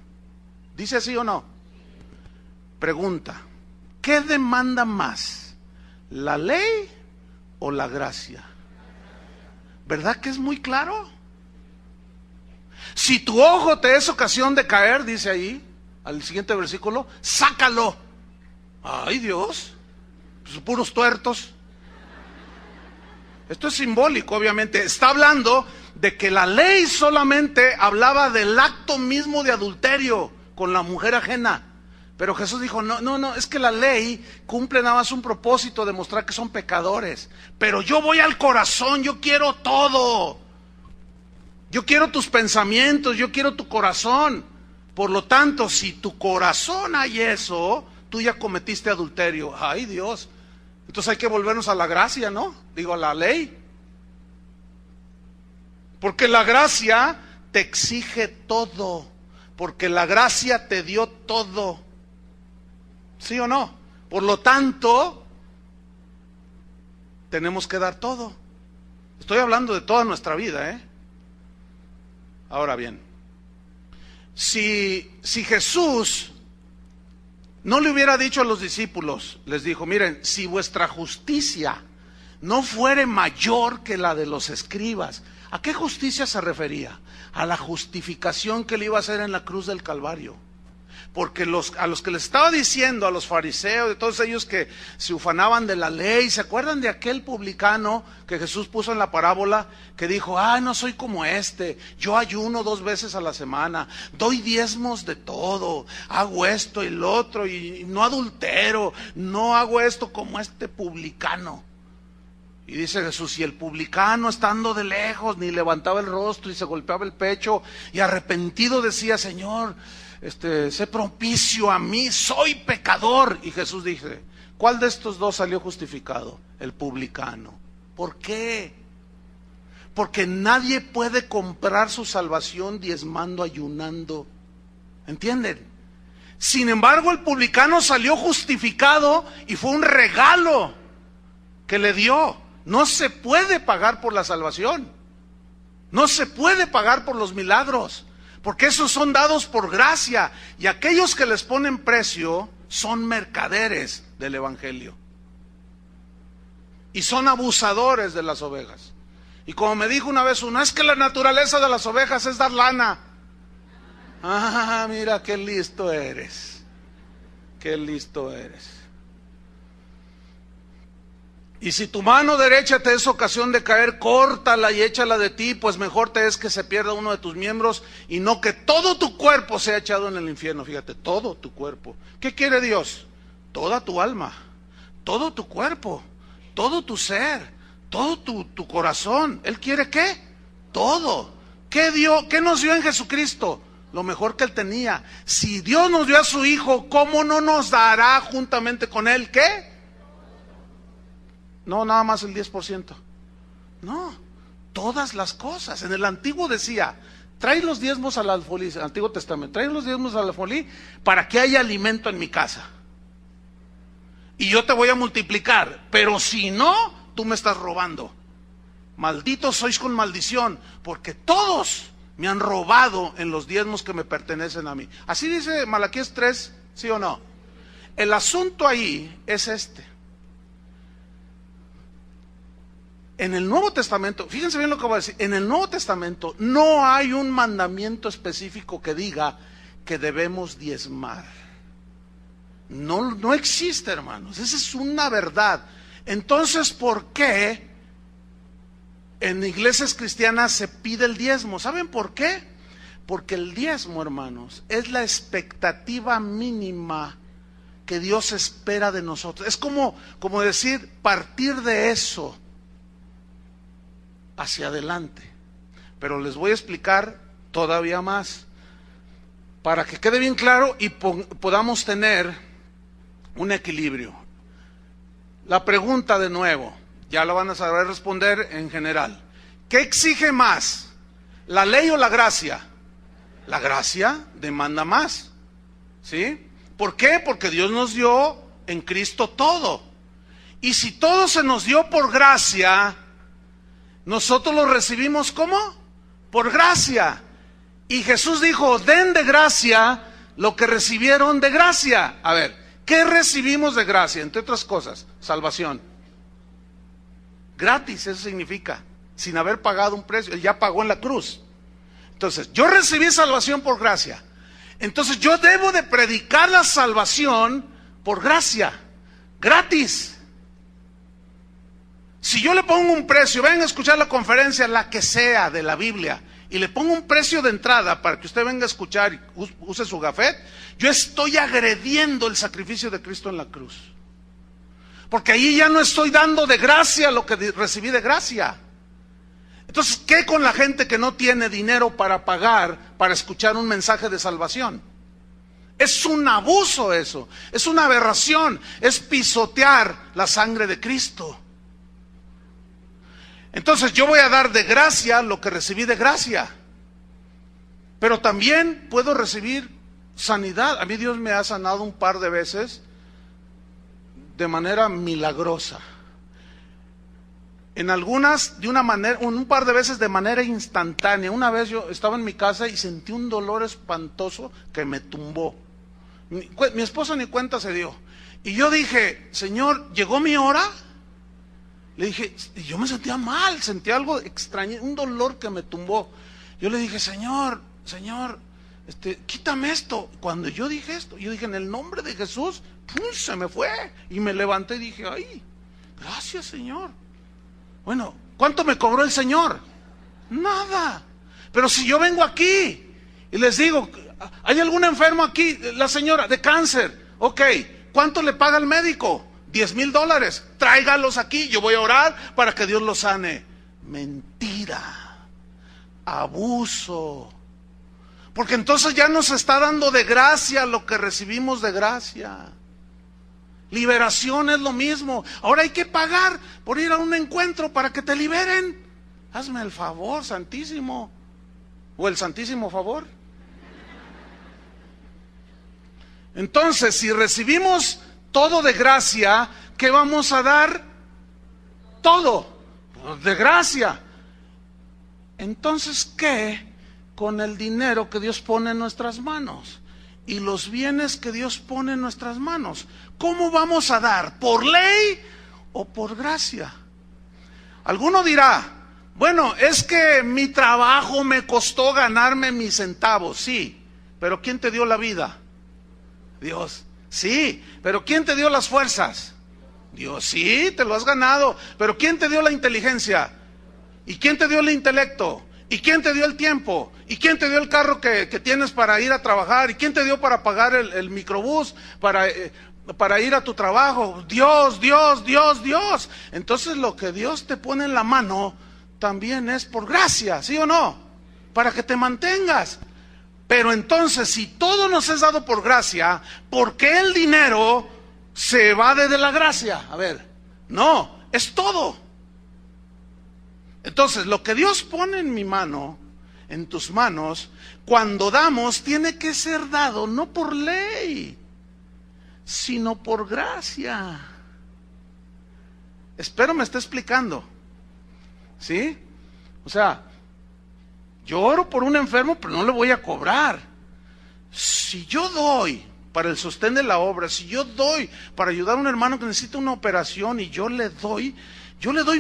¿Dice así o no? Pregunta: ¿qué demanda más? ¿La ley o la gracia? ¿Verdad que es muy claro? Si tu ojo te es ocasión de caer, dice ahí, al siguiente versículo, sácalo. Ay, Dios, pues puros tuertos. Esto es simbólico, obviamente. Está hablando de que la ley solamente hablaba del acto mismo de adulterio con la mujer ajena. Pero Jesús dijo: no, es que la ley cumple nada más un propósito de mostrar que son pecadores. Pero yo voy al corazón, yo quiero todo. Yo quiero tus pensamientos, yo quiero tu corazón. Por lo tanto, si tu corazón hay eso, tú ya cometiste adulterio. Ay, Dios. Entonces hay que volvernos a la gracia, ¿no? Digo, a la ley. Porque la gracia te exige todo. Porque la gracia te dio todo. ¿Sí o no? Por lo tanto, tenemos que dar todo. Estoy hablando de toda nuestra vida, ¿eh? Ahora bien, si Jesús no le hubiera dicho a los discípulos, les dijo: miren, si vuestra justicia no fuere mayor que la de los escribas. ¿A qué justicia se refería? A la justificación que le iba a hacer en la cruz del Calvario. Porque a los que les estaba diciendo, a los fariseos, de todos ellos que se ufanaban de la ley, ¿se acuerdan de aquel publicano que Jesús puso en la parábola? Que dijo: no soy como este, yo ayuno 2 veces a la semana, doy diezmos de todo, hago esto y lo otro, y no adultero, no hago esto como este publicano. Y dice Jesús: y el publicano, estando de lejos, ni levantaba el rostro y se golpeaba el pecho, y arrepentido decía: Señor, sé propicio a mí, soy pecador. Y Jesús dice: ¿cuál de estos dos salió justificado? El publicano. ¿Por qué? Porque nadie puede comprar su salvación diezmando, ayunando. ¿Entienden? Sin embargo, el publicano salió justificado y fue un regalo que le dio. No se puede pagar por la salvación. No se puede pagar por los milagros, porque esos son dados por gracia, y aquellos que les ponen precio son mercaderes del evangelio y son abusadores de las ovejas. Y como me dijo una vez uno, es que la naturaleza de las ovejas es dar lana. Ah, mira qué listo eres, qué listo eres. Y si tu mano derecha te es ocasión de caer, córtala y échala de ti, pues mejor te es que se pierda uno de tus miembros y no que todo tu cuerpo sea echado en el infierno. Fíjate, todo tu cuerpo. ¿Qué quiere Dios? Toda tu alma, todo tu cuerpo, todo tu ser, todo tu corazón. ¿Él quiere qué? Todo. ¿Qué dio? ¿Qué nos dio en Jesucristo? Lo mejor que Él tenía. Si Dios nos dio a su Hijo, ¿cómo no nos dará juntamente con Él qué? No, nada más el 10%. No, todas las cosas. En el Antiguo decía, trae los diezmos al alfolí, el Antiguo Testamento, trae los diezmos al alfolí para que haya alimento en mi casa. Y yo te voy a multiplicar, pero si no, tú me estás robando. Malditos sois con maldición, porque todos me han robado en los diezmos que me pertenecen a mí. Así dice Malaquías 3, ¿sí o no? El asunto ahí es este. En el Nuevo Testamento, fíjense bien lo que voy a decir, en el Nuevo Testamento no hay un mandamiento específico que diga que debemos diezmar. No existe, hermanos, esa es una verdad. Entonces, ¿por qué en iglesias cristianas se pide el diezmo? ¿Saben por qué? Porque el diezmo, hermanos, es la expectativa mínima que Dios espera de nosotros. Es como decir, partir de eso hacia adelante. Pero les voy a explicar todavía más para que quede bien claro y podamos tener un equilibrio. La pregunta de nuevo, ya la van a saber responder en general. ¿Qué exige más? ¿La ley o la gracia? La gracia demanda más, ¿sí? ¿Por qué? Porque Dios nos dio en Cristo todo. Y si todo se nos dio por gracia, nosotros lo recibimos ¿cómo? Por gracia. Y Jesús dijo, den de gracia lo que recibieron de gracia. A ver, ¿qué recibimos de gracia? Entre otras cosas, salvación. Gratis, eso significa, sin haber pagado un precio. Él ya pagó en la cruz. Entonces, yo recibí salvación por gracia. Entonces, yo debo de predicar la salvación por gracia, gratis. Si yo le pongo un precio, venga a escuchar la conferencia, la que sea de la Biblia, y le pongo un precio de entrada para que usted venga a escuchar y use su gafet, yo estoy agrediendo el sacrificio de Cristo en la cruz. Porque ahí ya no estoy dando de gracia lo que recibí de gracia. Entonces, ¿qué con la gente que no tiene dinero para pagar para escuchar un mensaje de salvación? Es un abuso eso, es una aberración, es pisotear la sangre de Cristo. Entonces yo voy a dar de gracia lo que recibí de gracia. Pero también puedo recibir sanidad. A mí Dios me ha sanado un par de veces de manera milagrosa. En algunas de una manera, un par de veces de manera instantánea. Una vez yo estaba en mi casa y sentí un dolor espantoso que me tumbó. Mi esposa ni cuenta se dio. Y yo dije, Señor, ¿llegó mi hora? Le dije, yo me sentía mal, sentía algo extraño, un dolor que me tumbó. Yo le dije, Señor, quítame esto. Cuando yo dije esto, yo dije, en el nombre de Jesús, ¡pum!, se me fue. Y me levanté y dije, ay, gracias, Señor. Bueno, ¿cuánto me cobró el Señor? Nada. Pero si yo vengo aquí y les digo, ¿hay algún enfermo aquí? La señora, de cáncer. Ok, ¿cuánto le paga el médico? $10,000, tráigalos aquí, yo voy a orar para que Dios los sane. Mentira, abuso, porque entonces ya nos está dando de gracia lo que recibimos de gracia. Liberación es lo mismo. Ahora hay que pagar por ir a un encuentro para que te liberen. Hazme el favor, Santísimo, o el Santísimo favor. Entonces, si recibimos todo de gracia, ¿qué vamos a dar? Todo de gracia. Entonces, ¿qué con el dinero que Dios pone en nuestras manos y los bienes que Dios pone en nuestras manos? ¿Cómo vamos a dar? ¿Por ley o por gracia? Alguno dirá, bueno, es que mi trabajo me costó ganarme mis centavos. Sí, pero ¿quién te dio la vida? Dios. Sí, pero ¿quién te dio las fuerzas? Dios. Sí, te lo has ganado, pero ¿quién te dio la inteligencia? ¿Y quién te dio el intelecto? ¿Y quién te dio el tiempo? ¿Y quién te dio el carro que tienes para ir a trabajar? ¿Y quién te dio para pagar el microbús, para ir a tu trabajo? Dios, Dios, Dios, Dios. Entonces lo que Dios te pone en la mano también es por gracia, ¿sí o no? Para que te mantengas. Pero entonces, si todo nos es dado por gracia, ¿por qué el dinero se evade de la gracia? A ver, no, es todo. Entonces, lo que Dios pone en mi mano, en tus manos, cuando damos, tiene que ser dado no por ley, sino por gracia. Espero me esté explicando. ¿Sí? O sea, yo oro por un enfermo, pero no le voy a cobrar. Si yo doy para el sostén de la obra, si yo doy para ayudar a un hermano que necesita una operación y yo le doy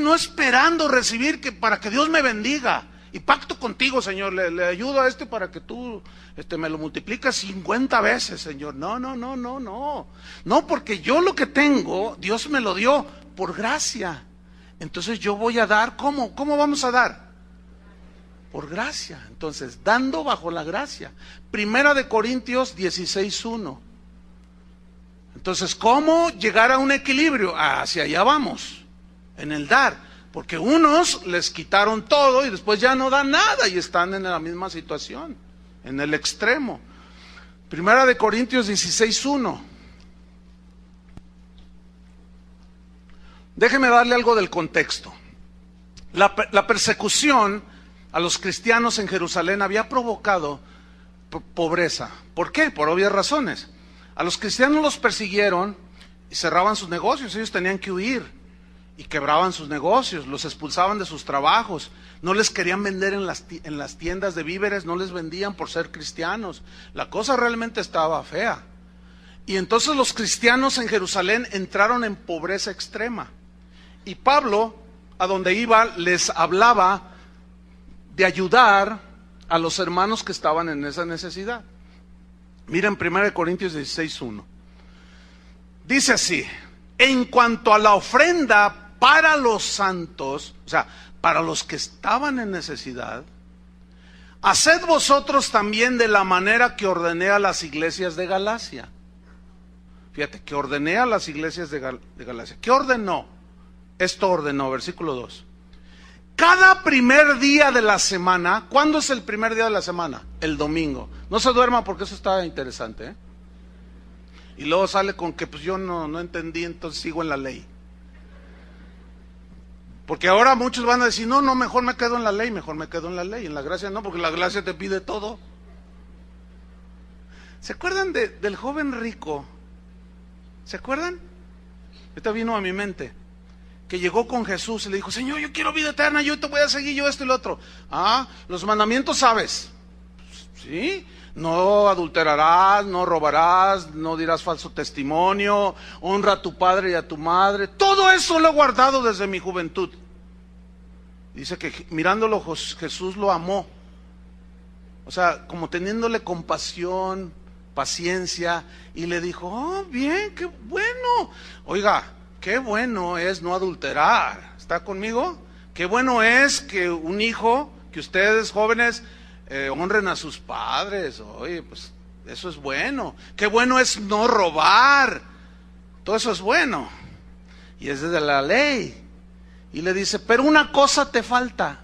no esperando recibir para que Dios me bendiga. Y pacto contigo, Señor, le ayudo a para que tú me lo multiplicas 50 veces, Señor. No, porque yo lo que tengo, Dios me lo dio por gracia. Entonces yo voy a dar, ¿cómo vamos a dar? Por gracia. Entonces, dando bajo la gracia. Primera de Corintios 16:1. Entonces, ¿cómo llegar a un equilibrio? Hacia allá vamos, en el dar. Porque unos les quitaron todo y después ya no dan nada y están en la misma situación, en el extremo. Primera de Corintios 16:1. Déjeme darle algo del contexto. La persecución a los cristianos en Jerusalén había provocado pobreza. ¿Por qué? Por obvias razones. A los cristianos los persiguieron y cerraban sus negocios. Ellos tenían que huir y quebraban sus negocios, los expulsaban de sus trabajos. No les querían vender en las tiendas de víveres, no les vendían por ser cristianos. La cosa realmente estaba fea. Y entonces los cristianos en Jerusalén entraron en pobreza extrema. Y Pablo, a donde iba, les hablaba de ayudar a los hermanos que estaban en esa necesidad. Miren 1 Corintios 16:1. Dice así: en cuanto a la ofrenda para los santos, o sea, para los que estaban en necesidad, haced vosotros también de la manera que ordené a las iglesias de Galacia. Fíjate, que ordené a las iglesias de Galacia. ¿Qué ordenó? Esto ordenó, versículo 2. Cada primer día de la semana. ¿Cuándo es el primer día de la semana? El domingo. No se duerma porque eso está interesante, ¿eh? Y luego sale con que pues yo no entendí, entonces sigo en la ley. Porque ahora muchos van a decir, no, mejor me quedo en la ley, en la gracia no, porque la gracia te pide todo. ¿Se acuerdan del joven rico? ¿Se acuerdan? Esto vino a mi mente. Que llegó con Jesús y le dijo, Señor, yo quiero vida eterna, yo te voy a seguir, yo esto y lo otro. Los mandamientos sabes. ¿Sí? No adulterarás, no robarás, no dirás falso testimonio, honra a tu padre y a tu madre. Todo eso lo he guardado desde mi juventud. Dice que mirándolo Jesús lo amó. O sea, como teniéndole compasión, paciencia, y le dijo, oh, bien, qué bueno. Oiga, qué bueno es no adulterar. ¿Está conmigo? Qué bueno es que un hijo, que ustedes jóvenes honren a sus padres. Oye, pues eso es bueno. Qué bueno es no robar. Todo eso es bueno. Y es desde la ley. Y le dice, pero una cosa te falta.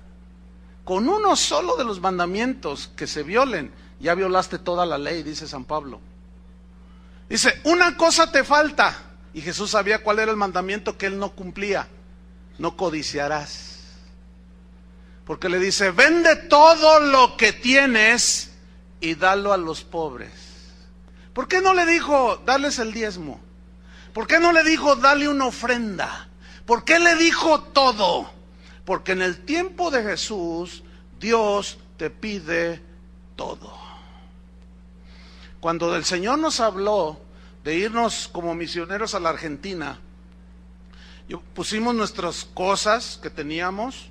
Con uno solo de los mandamientos que se violen, ya violaste toda la ley, dice San Pablo. Dice, una cosa te falta. Y Jesús sabía cuál era el mandamiento que él no cumplía. No codiciarás. Porque le dice, vende todo lo que tienes y dalo a los pobres. ¿Por qué no le dijo, darles el diezmo? ¿Por qué no le dijo, dale una ofrenda? ¿Por qué le dijo todo? Porque en el tiempo de Jesús, Dios te pide todo. Cuando el Señor nos habló de irnos como misioneros a la Argentina, pusimos nuestras cosas que teníamos,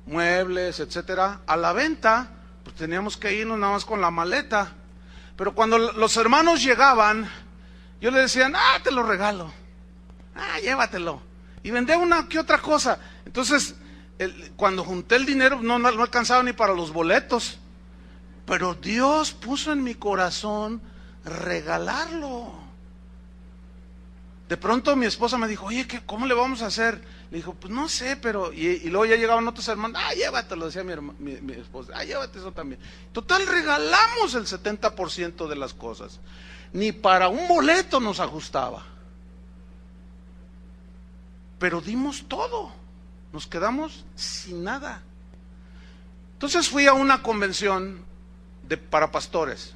muebles, etcétera, a la venta. Pues teníamos que irnos nada más con la maleta. Pero cuando los hermanos llegaban, yo les decía, te lo regalo, llévatelo. Y vendé una que otra cosa. Entonces, cuando junté el dinero, no alcanzaba ni para los boletos. Pero Dios puso en mi corazón regalarlo. De pronto mi esposa me dijo, oye, ¿cómo le vamos a hacer? Le dijo, pues no sé, pero... Y luego ya llegaban otros hermanos, llévatelo, decía mi esposa, llévate eso también. Total, regalamos el 70% de las cosas. Ni para un boleto nos ajustaba. Pero dimos todo, nos quedamos sin nada. Entonces fui a una convención para pastores.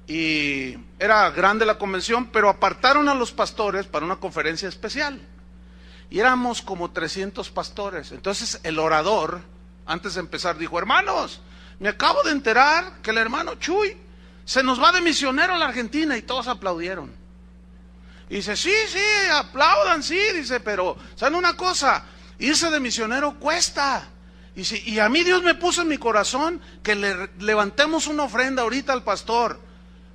Y era grande la convención, pero apartaron a los pastores para una conferencia especial. Y éramos como 300 pastores. Entonces el orador, antes de empezar, dijo, hermanos, me acabo de enterar que el hermano Chuy se nos va de misionero a la Argentina. Y todos aplaudieron. Y dice, sí, aplaudan, sí. Dice, pero ¿saben una cosa? Irse de misionero cuesta. Y a mí Dios me puso en mi corazón que le levantemos una ofrenda ahorita al pastor.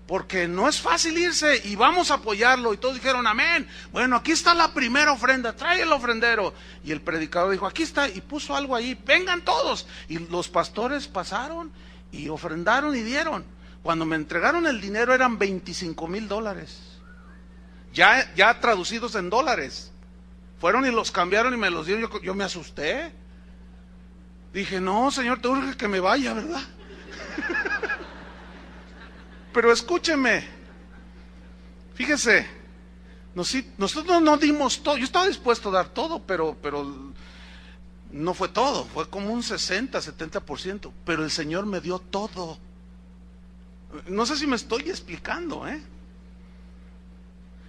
Porque no es fácil irse y vamos a apoyarlo. Y todos dijeron, amén. Bueno, aquí está la primera ofrenda, trae el ofrendero. Y el predicador dijo, aquí está, y puso algo ahí, vengan todos. Y los pastores pasaron y ofrendaron y dieron. Cuando me entregaron el dinero eran $25,000. Ya traducidos en dólares. Fueron y los cambiaron y me los dieron. Yo me asusté. Dije, no, Señor, te urge que me vaya, ¿verdad? Pero escúcheme, fíjese, nosotros no dimos todo. Yo estaba dispuesto a dar todo, pero no fue todo, fue como un 60-70%, pero el Señor me dio todo. No sé si me estoy explicando,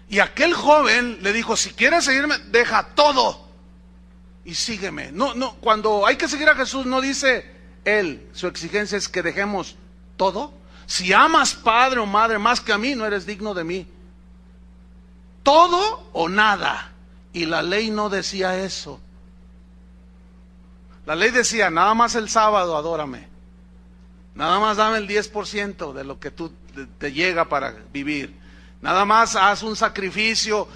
Y aquel joven le dijo, si quieres seguirme, deja todo y sígueme. No, cuando hay que seguir a Jesús, no dice él, su exigencia es que dejemos todo. Si amas padre o madre más que a mí, no eres digno de mí. Todo o nada. Y la ley no decía eso. La ley decía, nada más el sábado adórame. Nada más dame el 10% de lo que te llega para vivir. Nada más haz un sacrificio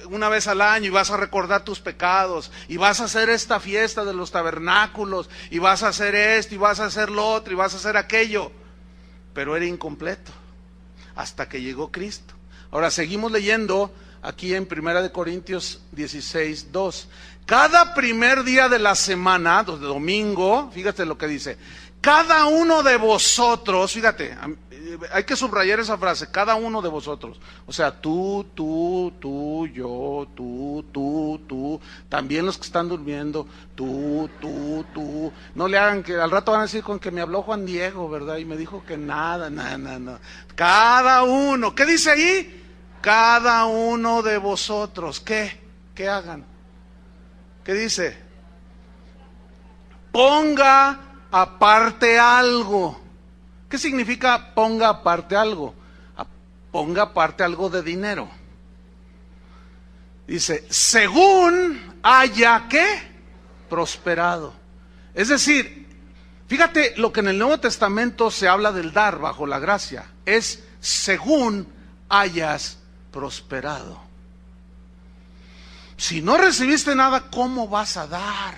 una vez al año y vas a recordar tus pecados. Y vas a hacer esta fiesta de los tabernáculos. Y vas a hacer esto y vas a hacer lo otro y vas a hacer aquello. Pero era incompleto hasta que llegó Cristo. Ahora seguimos leyendo aquí en 1 Corintios 16:2. Cada primer día de la semana, de domingo, fíjate lo que dice, cada uno de vosotros, fíjate, hay que subrayar esa frase, cada uno de vosotros. O sea, tú, yo, tú, también los que están durmiendo, tú. No le hagan que, al rato van a decir con que me habló Juan Diego, ¿verdad? Y me dijo que nada. Cada uno, ¿qué dice ahí? Cada uno de vosotros, ¿qué hagan? ¿Qué dice? Ponga aparte algo. ¿Qué significa ponga aparte algo? Ponga aparte algo de dinero. Dice, según haya ¿qué? Prosperado. Es decir, fíjate lo que en el Nuevo Testamento se habla del dar bajo la gracia. Es según hayas prosperado. Si no recibiste nada, ¿cómo vas a dar?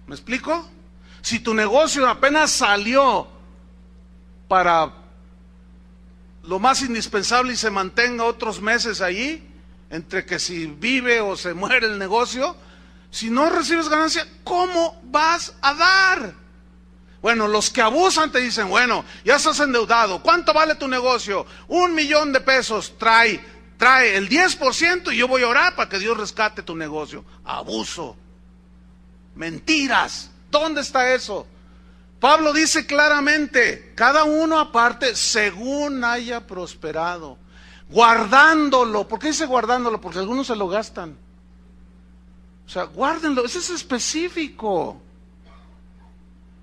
¿Me explico? Si tu negocio apenas salió para lo más indispensable y se mantenga otros meses allí, entre que si vive o se muere el negocio, si no recibes ganancia, ¿cómo vas a dar? Bueno, los que abusan te dicen, bueno, ya estás endeudado, ¿cuánto vale tu negocio? $1,000,000, trae el 10% y yo voy a orar para que Dios rescate tu negocio. Abuso, mentiras. ¿Dónde está eso? Pablo dice claramente, cada uno aparte según haya prosperado, guardándolo. ¿Por qué dice guardándolo? Porque algunos se lo gastan. O sea, guárdenlo, eso es específico.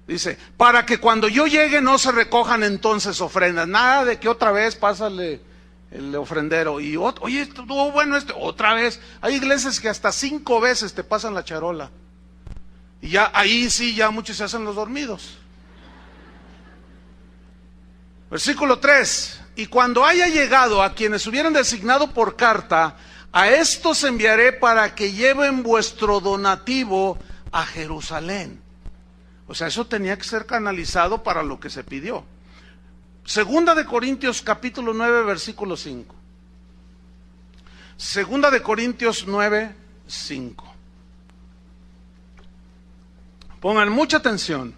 Dice, para que cuando yo llegue no se recojan entonces ofrendas. Nada de que otra vez pásale el ofrendero y oye, estuvo bueno otra vez. Hay iglesias que hasta 5 veces te pasan la charola. Y ya ahí sí, ya muchos se hacen los dormidos. Versículo 3. Y cuando haya llegado a quienes hubieran designado por carta, a estos enviaré para que lleven vuestro donativo a Jerusalén. O sea, eso tenía que ser canalizado para lo que se pidió. Segunda de Corintios capítulo 9, versículo 5. Segunda de Corintios 9, 5. Pongan mucha atención.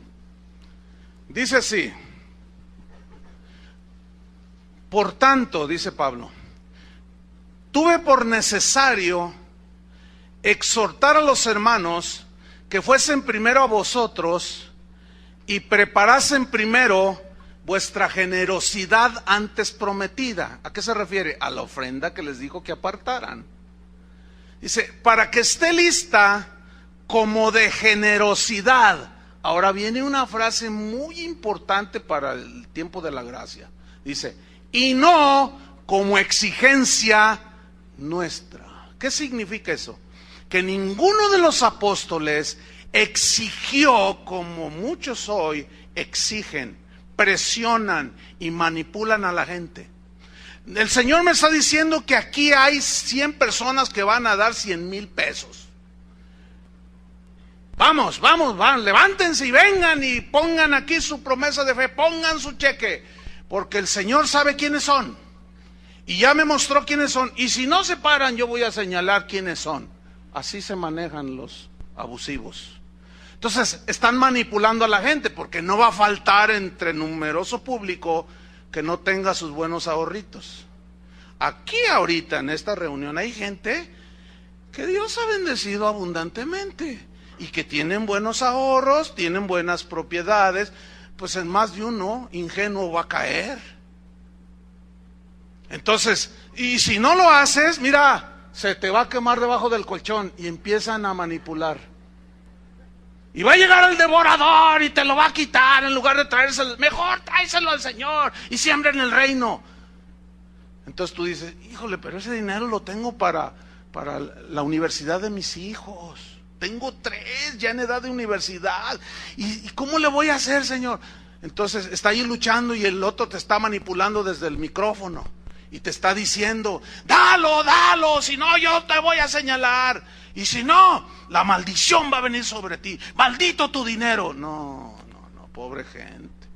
Dice así. Por tanto, dice Pablo, tuve por necesario exhortar a los hermanos que fuesen primero a vosotros y preparasen primero vuestra generosidad antes prometida. ¿A qué se refiere? A la ofrenda que les dijo que apartaran. Dice, para que esté lista como de generosidad. Ahora viene una frase muy importante para el tiempo de la gracia. Dice, y no como exigencia nuestra. ¿Qué significa eso? Que ninguno de los apóstoles exigió como muchos hoy exigen, presionan y manipulan a la gente. El Señor me está diciendo que aquí hay 100 personas que van a dar 100,000 pesos. Vamos, levántense y vengan y pongan aquí su promesa de fe, pongan su cheque, porque el Señor sabe quiénes son. Y ya me mostró quiénes son. Y si no se paran, yo voy a señalar quiénes son. Así se manejan los abusivos. Entonces, están manipulando a la gente, porque no va a faltar entre numeroso público que no tenga sus buenos ahorritos. Aquí ahorita en esta reunión hay gente que Dios ha bendecido abundantemente y que tienen buenos ahorros, tienen buenas propiedades. Pues en más de uno ingenuo va a caer. Entonces, y si no lo haces, mira, se te va a quemar debajo del colchón, y empiezan a manipular. Y va a llegar el devorador y te lo va a quitar en lugar de traérselo. Mejor tráeselo al Señor y siembra en el reino. Entonces tú dices, híjole, pero ese dinero lo tengo para la universidad de mis hijos. Tengo 3 ya en edad de universidad. ¿Y cómo le voy a hacer, Señor? Entonces está ahí luchando y el otro te está manipulando desde el micrófono. Y te está diciendo, dalo, si no yo te voy a señalar. Y si no, la maldición va a venir sobre ti. Maldito tu dinero. No, pobre gente.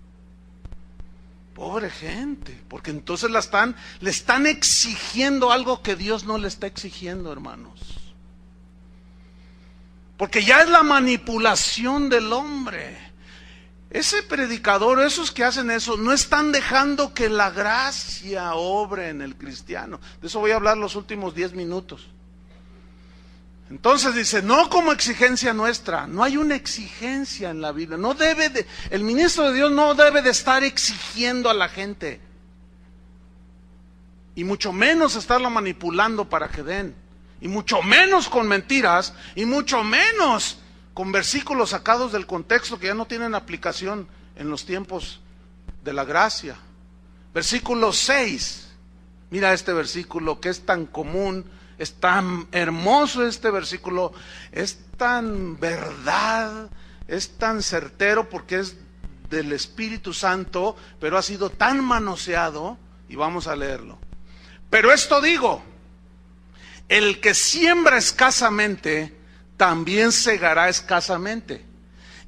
Pobre gente. Porque entonces le están exigiendo algo que Dios no le está exigiendo, hermanos. Porque ya es la manipulación del hombre. Ese predicador, esos que hacen eso, no están dejando que la gracia obre en el cristiano. De eso voy a hablar los últimos 10 minutos. Entonces dice, no como exigencia nuestra. No hay una exigencia en la Biblia. El ministro de Dios no debe de estar exigiendo a la gente. Y mucho menos estarla manipulando para que den. Y mucho menos con mentiras. Y mucho menos con versículos sacados del contexto que ya no tienen aplicación en los tiempos de la gracia. Versículo 6. Mira este versículo que es tan común, es tan hermoso este versículo, es tan verdad, es tan certero porque es del Espíritu Santo, pero ha sido tan manoseado, y vamos a leerlo. Pero esto digo, el que siembra escasamente, también segará escasamente.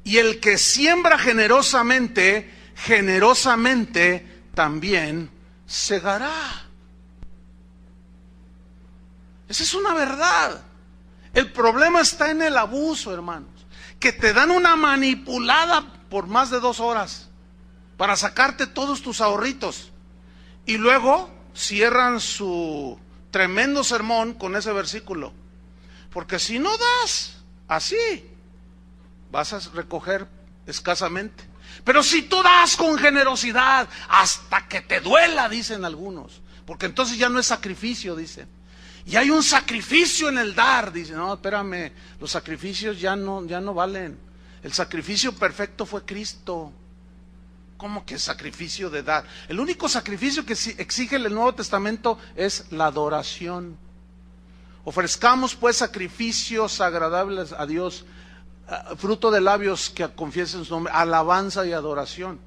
Y el que siembra generosamente, generosamente también segará. Esa es una verdad. El problema está en el abuso, hermanos. Que te dan una manipulada por más de 2 horas para sacarte todos tus ahorritos. Y luego cierran su tremendo sermón con ese versículo. Porque si no das así, vas a recoger escasamente. Pero si tú das con generosidad, hasta que te duela, dicen algunos, porque entonces ya no es sacrificio, dicen. Y hay un sacrificio en el dar, dicen, no, espérame, los sacrificios ya no valen. El sacrificio perfecto fue Cristo. ¿Cómo que sacrificio de dar? El único sacrificio que exige el Nuevo Testamento es la adoración. Ofrezcamos pues sacrificios agradables a Dios, fruto de labios que confiesen su nombre, alabanza y adoración.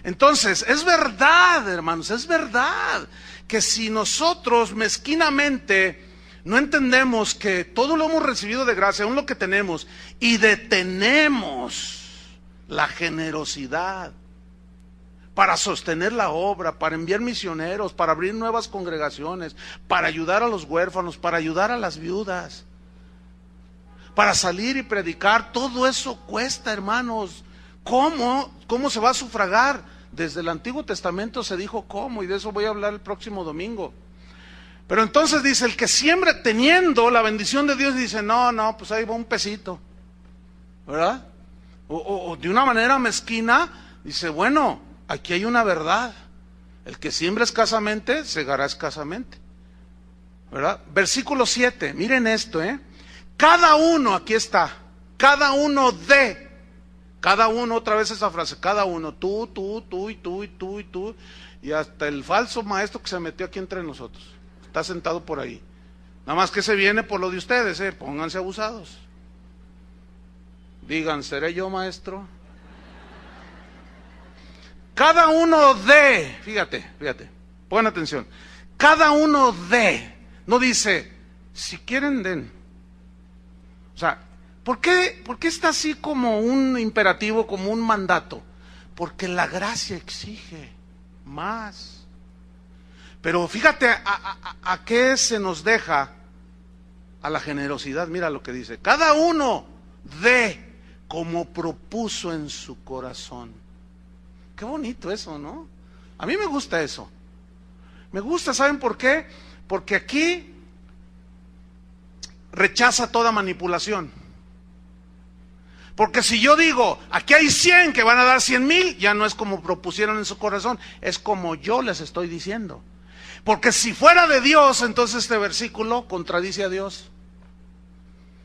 Entonces, es verdad, hermanos, es verdad que si nosotros mezquinamente no entendemos que todo lo hemos recibido de gracia, aún lo que tenemos, y detenemos la generosidad para sostener la obra, para enviar misioneros, para abrir nuevas congregaciones, para ayudar a los huérfanos, para ayudar a las viudas, para salir y predicar, todo eso cuesta, hermanos. ¿Cómo se va a sufragar? Desde el Antiguo Testamento se dijo cómo, y de eso voy a hablar el próximo domingo. Pero entonces dice, el que siembra teniendo la bendición de Dios, dice, no, pues ahí va un pesito, ¿verdad? O de una manera mezquina, dice, bueno, aquí hay una verdad, el que siembra escasamente, segará escasamente, ¿verdad? Versículo 7, miren esto, cada uno, aquí está, cada uno, otra vez esa frase, cada uno, tú, y tú, y tú, y tú, y hasta el falso maestro que se metió aquí entre nosotros, está sentado por ahí, nada más que se viene por lo de ustedes, pónganse abusados, digan, ¿seré yo maestro? Cada uno fíjate, pongan atención, cada uno no dice, si quieren den, o sea, ¿por qué está así como un imperativo, como un mandato? Porque la gracia exige más. Pero fíjate a qué se nos deja, a la generosidad. Mira lo que dice, cada uno dé como propuso en su corazón. Qué bonito eso, ¿no? A mí me gusta eso. Me gusta, ¿saben por qué? Porque aquí rechaza toda manipulación. Porque si yo digo, aquí hay 100 que van a dar 100,000, ya no es como propusieron en su corazón, es como yo les estoy diciendo. Porque si fuera de Dios, entonces este versículo contradice a Dios.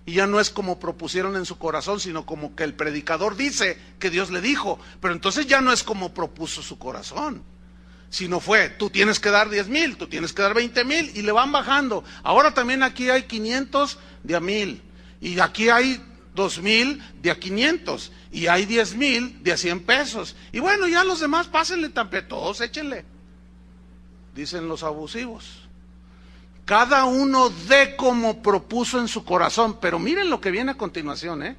Y ya no es como propusieron en su corazón, sino como que el predicador dice que Dios le dijo. Pero entonces ya no es como propuso su corazón, sino fue, tú tienes que dar 10,000, tú tienes que dar 20,000, y le van bajando. Ahora también aquí hay 500 de a 1,000, y aquí hay 2,000 de a 500, y hay 10,000 de a 100 pesos. Y bueno, ya los demás pásenle también, todos échenle, dicen los abusivos. Cada uno dé como propuso en su corazón, pero miren lo que viene a continuación,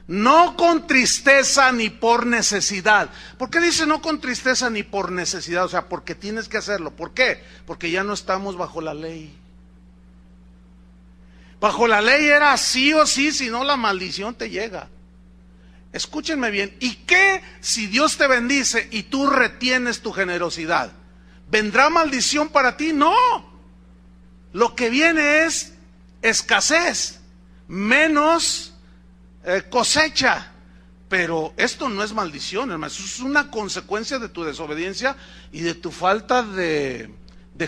no con tristeza ni por necesidad. ¿Por qué dice no con tristeza ni por necesidad? O sea, porque tienes que hacerlo. ¿Por qué? Porque ya no estamos bajo la ley. Bajo la ley era sí o sí, si no la maldición te llega. Escúchenme bien, ¿y qué si Dios te bendice y tú retienes tu generosidad? ¿Vendrá maldición para ti? No. Lo que viene es escasez, menos cosecha. Pero esto no es maldición, hermano, eso es una consecuencia de tu desobediencia y de tu falta de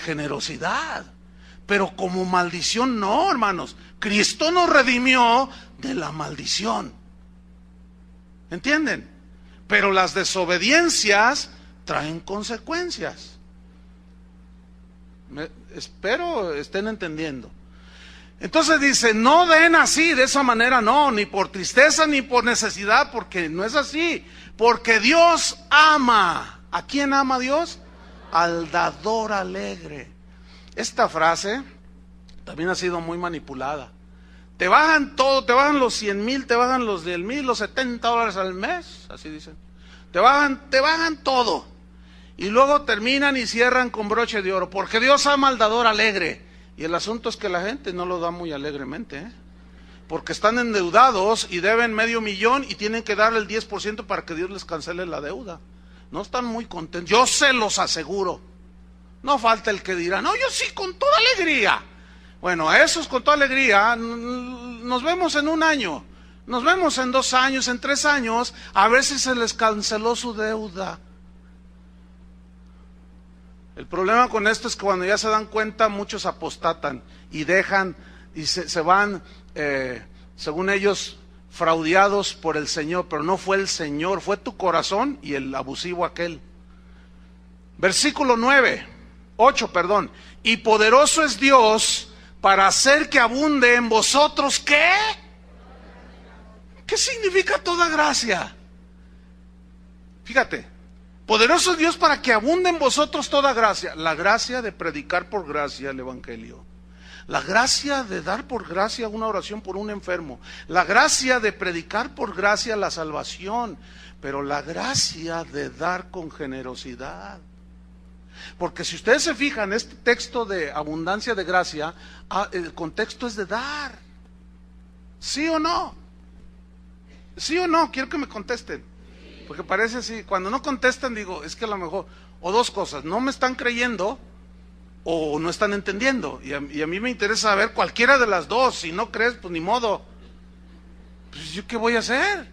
generosidad. Pero como maldición no, hermanos. Cristo nos redimió de la maldición. ¿Entienden? Pero las desobediencias traen consecuencias. Espero estén entendiendo. Entonces dice, no den así, de esa manera no, ni por tristeza ni por necesidad, porque no es así. Porque Dios ama. ¿A quién ama Dios? Al dador alegre. Esta frase también ha sido muy manipulada. Te bajan todo, te bajan los 100,000, te bajan los 10,000, los $70 al mes, así dicen. Te bajan todo. Y luego terminan y cierran con broche de oro, porque Dios ama al dador alegre. Y el asunto es que la gente no lo da muy alegremente, porque están endeudados y deben $500,000 y tienen que darle el 10% para que Dios les cancele la deuda. No están muy contentos, yo se los aseguro. No falta el que dirá, no, yo sí, con toda alegría. Bueno, a esos con toda alegría, nos vemos en un año. Nos vemos en 2 años, en 3 años, a ver si se les canceló su deuda. El problema con esto es que cuando ya se dan cuenta, muchos apostatan y dejan y se van, según ellos, fraudeados por el Señor, pero no fue el Señor, fue tu corazón y el abusivo aquel. Versículo 8, y poderoso es Dios para hacer que abunde en vosotros, ¿qué? ¿Qué significa toda gracia? Fíjate, poderoso es Dios para que abunde en vosotros toda gracia. La gracia de predicar por gracia el Evangelio. La gracia de dar por gracia una oración por un enfermo. La gracia de predicar por gracia la salvación. Pero la gracia de dar con generosidad. Porque si ustedes se fijan, este texto de abundancia de gracia, el contexto es de dar. ¿Sí o no? ¿Sí o no? Quiero que me contesten. Porque parece así, cuando no contestan digo, es que a lo mejor, o dos cosas, no me están creyendo o no están entendiendo. Y a mí me interesa saber cualquiera de las dos. Si no crees, pues ni modo. Pues yo qué voy a hacer.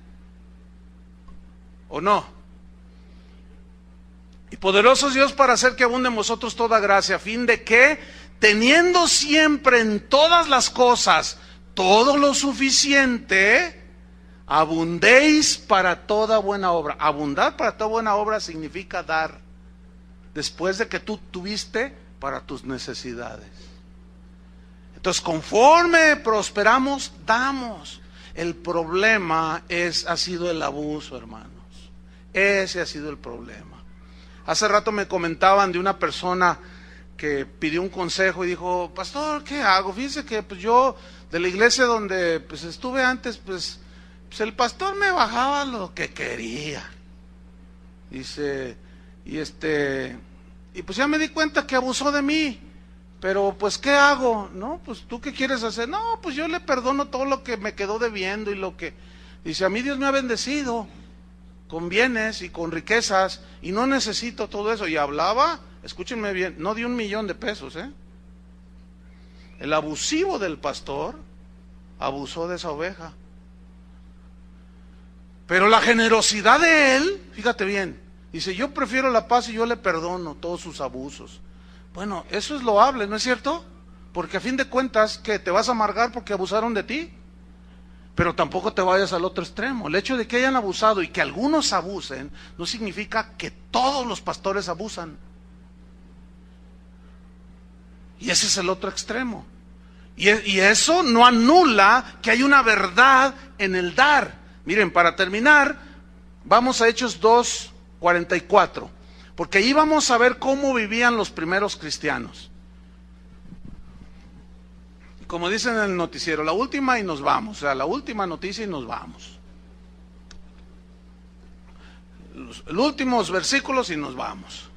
¿O no? Y poderoso es Dios para hacer que abunde en vosotros toda gracia, a fin de que, teniendo siempre en todas las cosas todo lo suficiente, abundéis para toda buena obra. Abundar para toda buena obra significa dar, después de que tú tuviste para tus necesidades. Entonces, conforme prosperamos, damos. El problema ha sido el abuso, hermanos. Ese ha sido el problema. Hace rato me comentaban de una persona que pidió un consejo y dijo, pastor, ¿qué hago? Fíjese que pues yo, de la iglesia donde pues estuve antes, pues el pastor me bajaba lo que quería. Dice, y pues ya me di cuenta que abusó de mí, pero pues ¿qué hago? No, pues ¿tú qué quieres hacer? No, pues yo le perdono todo lo que me quedó debiendo y lo que... Dice, a mí Dios me ha bendecido con bienes y con riquezas y no necesito todo eso. Y hablaba, escúchenme bien, no de $1,000,000, El abusivo del pastor abusó de esa oveja. Pero la generosidad de él, fíjate bien, dice, yo prefiero la paz y yo le perdono todos sus abusos. Bueno, eso es loable, ¿no es cierto? Porque a fin de cuentas, ¿qué? ¿Te vas a amargar porque abusaron de ti? Pero tampoco te vayas al otro extremo. El hecho de que hayan abusado y que algunos abusen, no significa que todos los pastores abusan. Y ese es el otro extremo. Y eso no anula que hay una verdad en el dar. Miren, para terminar, vamos a Hechos 2:44, porque ahí vamos a ver cómo vivían los primeros cristianos. Como dicen en el noticiero, la última y nos vamos, o sea, la última noticia y nos vamos. Los últimos versículos y nos vamos.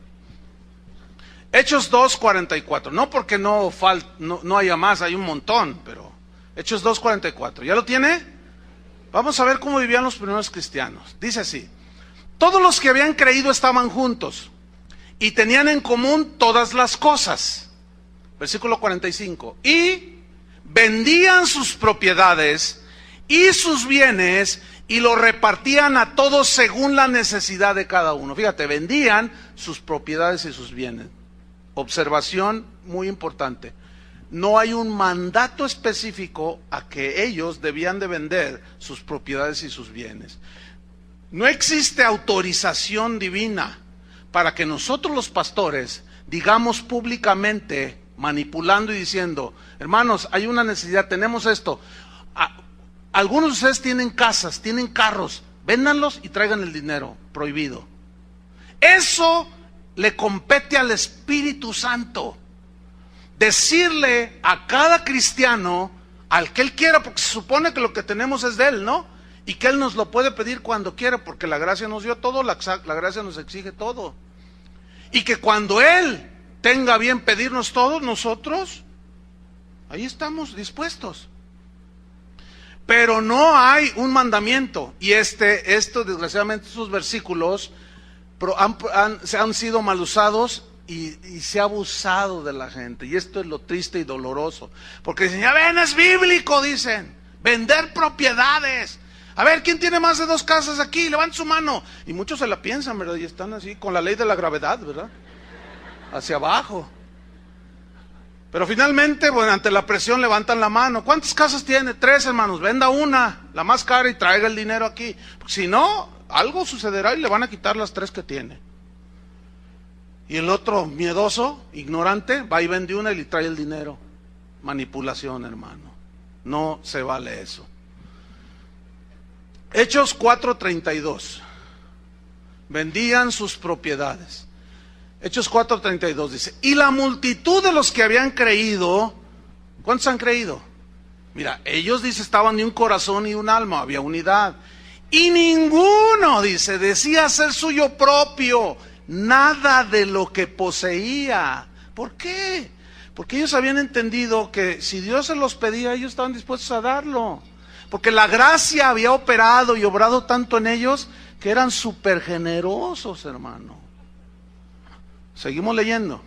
Hechos 2:44, no porque no haya más, hay un montón, pero Hechos 2:44, ¿ya lo tiene? Vamos a ver cómo vivían los primeros cristianos. Dice así, todos los que habían creído estaban juntos y tenían en común todas las cosas. Versículo 45, y vendían sus propiedades y sus bienes y lo repartían a todos según la necesidad de cada uno. Fíjate, vendían sus propiedades y sus bienes. Observación muy importante. No hay un mandato específico a que ellos debían de vender sus propiedades y sus bienes. No existe autorización divina para que nosotros los pastores digamos públicamente, manipulando y diciendo, hermanos, hay una necesidad, tenemos esto. Algunos de ustedes tienen casas, tienen carros, véndanlos y traigan el dinero. Prohibido. Eso le compete al Espíritu Santo. Decirle a cada cristiano, al que él quiera, porque se supone que lo que tenemos es de él, ¿no? Y que él nos lo puede pedir cuando quiera, porque la gracia nos dio todo, la gracia nos exige todo. Y que cuando él tenga bien pedirnos todo, nosotros, ahí estamos dispuestos. Pero no hay un mandamiento. Y esto desgraciadamente, estos versículos han sido mal usados y se ha abusado de la gente. Y esto es lo triste y doloroso. Porque dicen, ya ven, es bíblico, dicen. Vender propiedades. A ver, ¿quién tiene más de 2 casas aquí? Levanta su mano. Y muchos se la piensan, ¿verdad? Y están así, con la ley de la gravedad, ¿verdad? Hacia abajo. Pero finalmente, bueno, ante la presión levantan la mano. ¿Cuántas casas tiene? 3, hermanos. Venda una, la más cara, y traiga el dinero aquí. Porque si no, algo sucederá y le van a quitar las 3 que tiene. Y el otro, miedoso, ignorante, va y vende una y le trae el dinero. Manipulación, hermano. No se vale eso. Hechos 4:32. Vendían sus propiedades. Hechos 4:32 dice, y la multitud de los que habían creído, ¿cuántos han creído? Mira, ellos, dice, estaban de un corazón y un alma, había unidad. Y ninguno, dice, decía ser suyo propio nada de lo que poseía. ¿Por qué? Porque ellos habían entendido que si Dios se los pedía, ellos estaban dispuestos a darlo. Porque la gracia había operado y obrado tanto en ellos que eran súper generosos, hermano. Seguimos leyendo.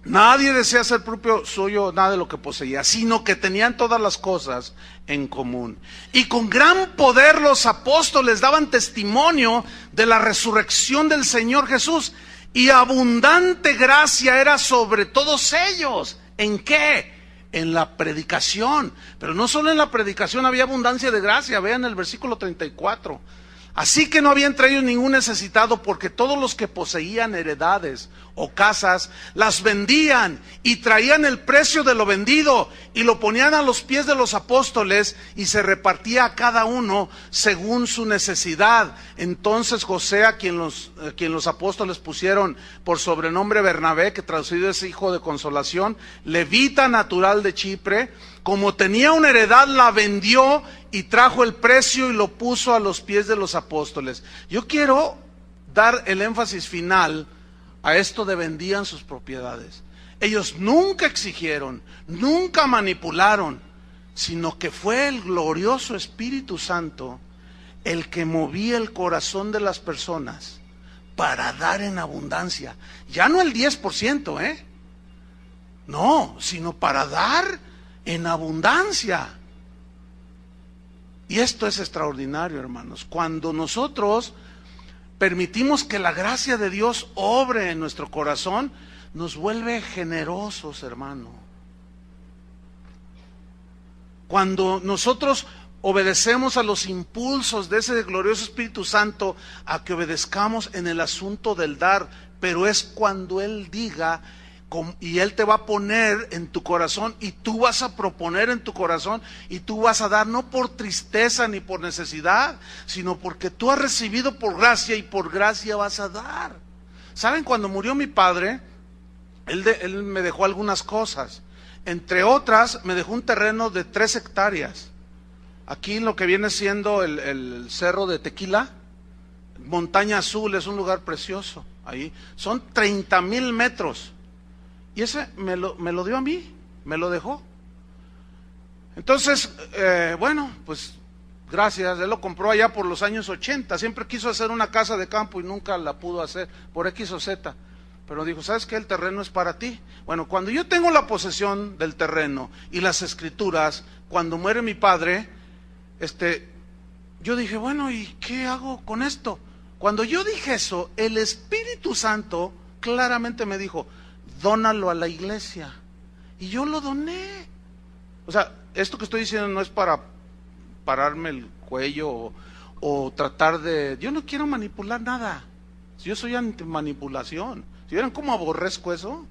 Nadie desea ser propio suyo nada de lo que poseía, sino que tenían todas las cosas en común. Y con gran poder los apóstoles daban testimonio de la resurrección del Señor Jesús. Y abundante gracia era sobre todos ellos. ¿En qué? En la predicación. Pero no solo en la predicación había abundancia de gracia. Vean el versículo 34. Así que no había entre ellos ningún necesitado, porque todos los que poseían heredades o casas, las vendían y traían el precio de lo vendido y lo ponían a los pies de los apóstoles, y se repartía a cada uno según su necesidad. Entonces José, a quien los apóstoles pusieron por sobrenombre Bernabé, que traducido es hijo de consolación, levita natural de Chipre, como tenía una heredad, la vendió y trajo el precio y lo puso a los pies de los apóstoles. Yo quiero dar el énfasis final a esto de vendían sus propiedades. Ellos nunca exigieron, nunca manipularon, sino que fue el glorioso Espíritu Santo el que movía el corazón de las personas para dar en abundancia. Ya no el 10%, no, sino para dar en abundancia. Y esto es extraordinario, hermanos. Cuando nosotros permitimos que la gracia de Dios obre en nuestro corazón, nos vuelve generosos, hermano. Cuando nosotros obedecemos a los impulsos de ese glorioso Espíritu Santo, a que obedezcamos en el asunto del dar, pero es cuando Él diga, y Él te va a poner en tu corazón, y tú vas a proponer en tu corazón, y tú vas a dar, no por tristeza ni por necesidad, sino porque tú has recibido por gracia, y por gracia vas a dar. ¿Saben? Cuando murió mi padre, él me dejó algunas cosas. Entre otras, me dejó un terreno de 3 hectáreas. Aquí en lo que viene siendo el cerro de Tequila, Montaña Azul, es un lugar precioso. Ahí son 30,000 metros. Y ese me lo dio a mí, me lo dejó. Entonces, bueno, pues gracias. Él lo compró allá por los años 80. Siempre quiso hacer una casa de campo y nunca la pudo hacer, por X o Z. Pero dijo, ¿sabes qué? El terreno es para ti. Bueno, cuando yo tengo la posesión del terreno y las escrituras, cuando muere mi padre, yo dije, bueno, ¿y qué hago con esto? Cuando yo dije eso, el Espíritu Santo claramente me dijo, dónalo a la iglesia. Y yo lo doné. O sea, esto que estoy diciendo no es para pararme el cuello o tratar de... Yo no quiero manipular nada. Yo soy anti-manipulación. ¿Sí vieron cómo aborrezco eso?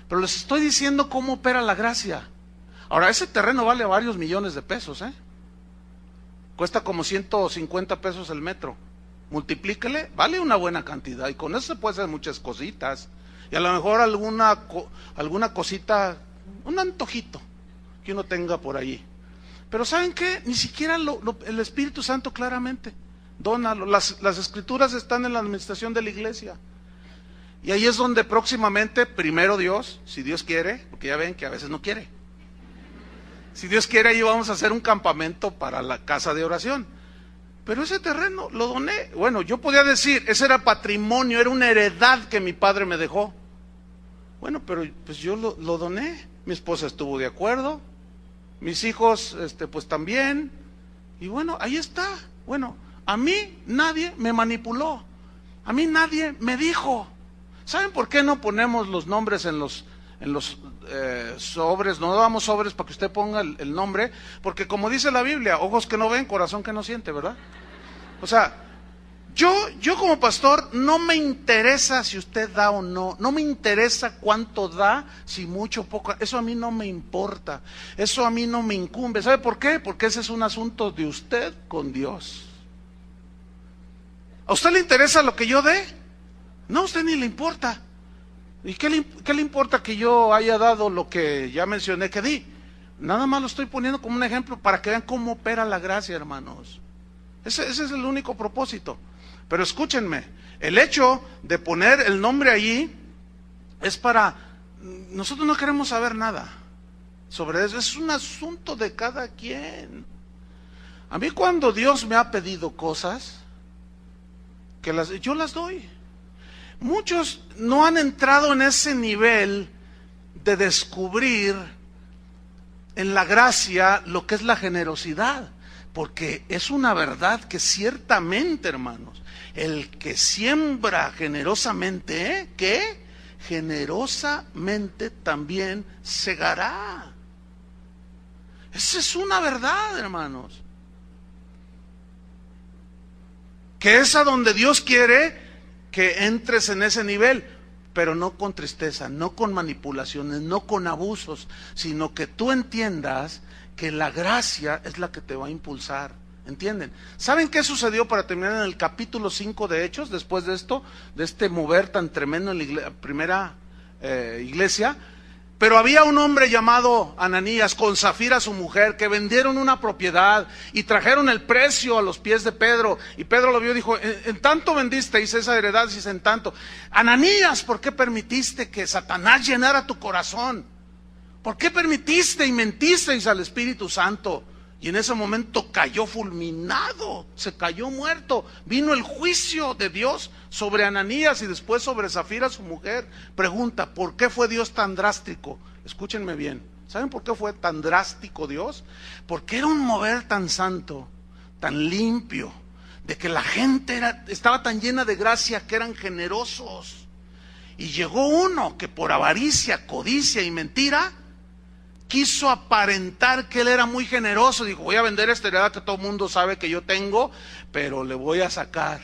Pero les estoy diciendo cómo opera la gracia. Ahora, ese terreno vale varios millones de pesos, Cuesta como 150 pesos el metro. Multiplíquele, vale una buena cantidad. Y con eso se puede hacer muchas cositas. Y a lo mejor alguna cosita, un antojito que uno tenga por ahí. Pero ¿saben qué? Ni siquiera el Espíritu Santo claramente. Dónalo. Las escrituras están en la administración de la iglesia. Y ahí es donde próximamente, primero Dios, si Dios quiere, porque ya ven que a veces no quiere. Si Dios quiere, ahí vamos a hacer un campamento para la casa de oración. Pero ese terreno lo doné. Bueno, yo podía decir, ese era patrimonio, era una heredad que mi padre me dejó. Bueno, pero pues yo lo doné. Mi esposa estuvo de acuerdo. Mis hijos, pues también. Y bueno, ahí está. Bueno, a mí nadie me manipuló. A mí nadie me dijo. ¿Saben por qué no ponemos los nombres en los sobres? No damos sobres para que usted ponga el nombre, porque como dice la Biblia, ojos que no ven, corazón que no siente, ¿verdad? O sea, yo como pastor no me interesa si usted da o no, no me interesa cuánto da, si mucho o poco, eso a mí no me importa, eso a mí no me incumbe. ¿Sabe por qué? Porque ese es un asunto de usted con Dios. ¿A usted le interesa lo que yo dé? No, a usted ni le importa. ¿Y qué le importa que yo haya dado lo que ya mencioné que di? Nada más lo estoy poniendo como un ejemplo para que vean cómo opera la gracia, hermanos. Ese es el único propósito. Pero escúchenme, el hecho de poner el nombre allí es para... Nosotros no queremos saber nada sobre eso, es un asunto de cada quien. A mí cuando Dios me ha pedido cosas, yo las doy. Muchos no han entrado en ese nivel de descubrir en la gracia lo que es la generosidad, porque es una verdad que ciertamente, hermanos, el que siembra generosamente, ¿qué? Generosamente también segará. Esa es una verdad, hermanos, que es a donde Dios quiere que entres en ese nivel, pero no con tristeza, no con manipulaciones, no con abusos, sino que tú entiendas que la gracia es la que te va a impulsar. ¿Entienden? ¿Saben qué sucedió para terminar en el capítulo 5 de Hechos, después de esto, de este mover tan tremendo en la primera iglesia? Pero había un hombre llamado Ananías con Zafira su mujer, que vendieron una propiedad y trajeron el precio a los pies de Pedro, y Pedro lo vio y dijo: en tanto vendisteis esa heredad, y en tanto. Ananías, ¿por qué permitiste que Satanás llenara tu corazón? ¿Por qué permitiste y mentisteis al Espíritu Santo? Y en ese momento cayó fulminado, se cayó muerto. Vino el juicio de Dios sobre Ananías y después sobre Zafira su mujer. Pregunta, ¿por qué fue Dios tan drástico? Escúchenme bien, ¿saben por qué fue tan drástico Dios? Porque era un mover tan santo, tan limpio, de que la gente estaba tan llena de gracia que eran generosos. Y llegó uno que por avaricia, codicia y mentira quiso aparentar que él era muy generoso. Dijo: voy a vender esta heredad que todo el mundo sabe que yo tengo, pero le voy a sacar.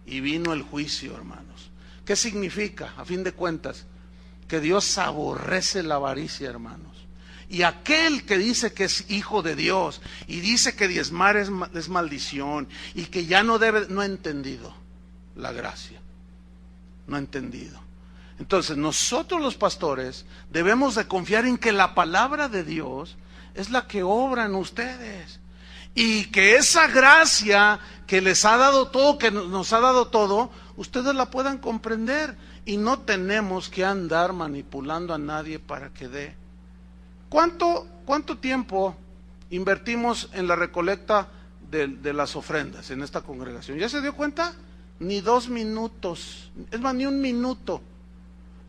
Y vino el juicio, hermanos. ¿Qué significa? A fin de cuentas, que Dios aborrece la avaricia, hermanos. Y aquel que dice que es hijo de Dios y dice que diezmar es maldición y que ya no debe, no ha entendido la gracia. No ha entendido. Entonces nosotros los pastores debemos de confiar en que la palabra de Dios es la que obra en ustedes, y que esa gracia que les ha dado todo, que nos ha dado todo, ustedes la puedan comprender, y no tenemos que andar manipulando a nadie para que dé. ¿Cuánto tiempo invertimos en la recolecta de las ofrendas en esta congregación? ¿Ya se dio cuenta? Ni 2 minutos, es más, ni 1 minuto.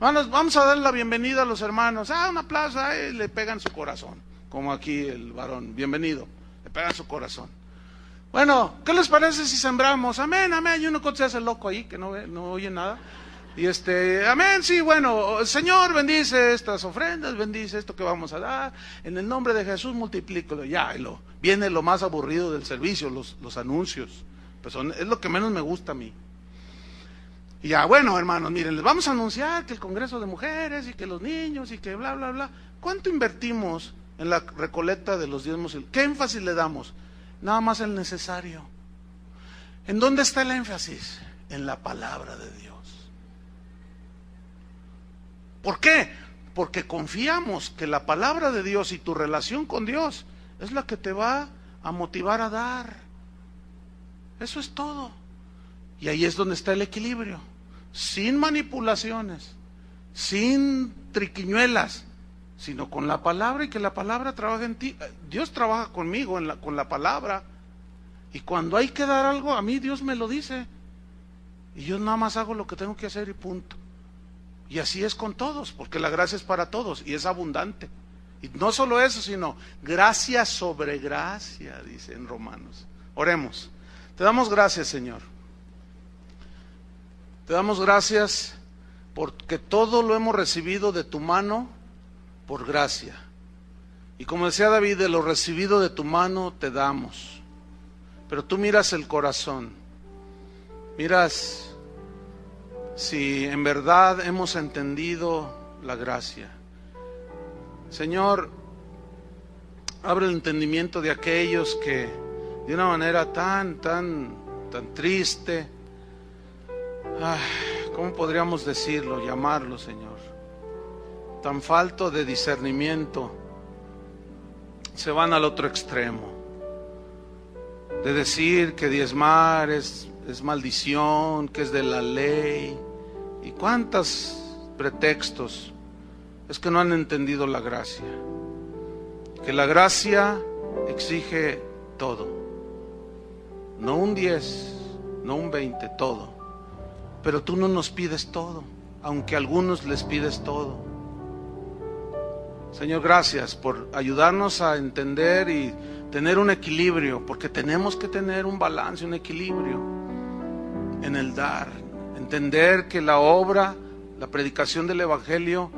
Vamos a darle la bienvenida a los hermanos. Un aplauso, le pegan su corazón, como aquí el varón, bienvenido, le pegan su corazón. Bueno, ¿qué les parece si sembramos? Amén, amén. Y uno se hace loco ahí, que no oye nada. Y amén, sí, bueno, el Señor bendice estas ofrendas, bendice esto que vamos a dar, en el nombre de Jesús multiplícalo. Ya, viene lo más aburrido del servicio, los anuncios. Pues es lo que menos me gusta a mí. Y ya, bueno, hermanos, miren, les vamos a anunciar que el Congreso de Mujeres y que los niños y que bla, bla, bla. ¿Cuánto invertimos en la recolecta de los diezmos? ¿Qué énfasis le damos? Nada más el necesario. ¿En dónde está el énfasis? En la palabra de Dios. ¿Por qué? Porque confiamos que la palabra de Dios y tu relación con Dios es la que te va a motivar a dar. Eso es todo. Y ahí es donde está el equilibrio. Sin manipulaciones, sin triquiñuelas, sino con la palabra, y que la palabra trabaje en ti. Dios trabaja conmigo con la palabra. Y cuando hay que dar algo, a mí Dios me lo dice. Y yo nada más hago lo que tengo que hacer y punto. Y así es con todos, porque la gracia es para todos y es abundante. Y no solo eso, sino gracia sobre gracia, dice en Romanos. Oremos. Te damos gracias, Señor. Te damos gracias porque todo lo hemos recibido de tu mano por gracia. Y como decía David, de lo recibido de tu mano te damos. Pero tú miras el corazón. Miras si en verdad hemos entendido la gracia. Señor, abre el entendimiento de aquellos que de una manera tan triste, ¿cómo podríamos decirlo, llamarlo, Señor? Tan falto de discernimiento, se van al otro extremo, de decir que diezmar es maldición, que es de la ley, y cuántos pretextos. Es que no han entendido la gracia, que la gracia exige todo, no un 10, no un 20, todo. Pero tú no nos pides todo, aunque a algunos les pides todo. Señor, gracias por ayudarnos a entender y tener un equilibrio, porque tenemos que tener un balance, un equilibrio en el dar. Entender que la obra, la predicación del Evangelio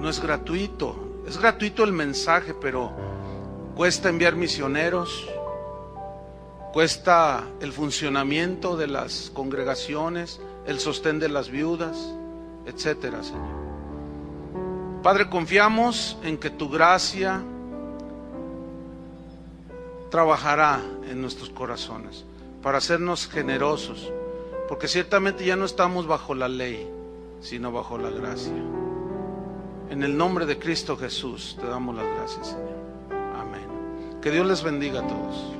no es gratuito. Es gratuito el mensaje, pero cuesta enviar misioneros, cuesta el funcionamiento de las congregaciones, el sostén de las viudas, etcétera, Señor. Padre, confiamos en que tu gracia trabajará en nuestros corazones para hacernos generosos, porque ciertamente ya no estamos bajo la ley, sino bajo la gracia. En el nombre de Cristo Jesús te damos las gracias, Señor. Amén. Que Dios les bendiga a todos.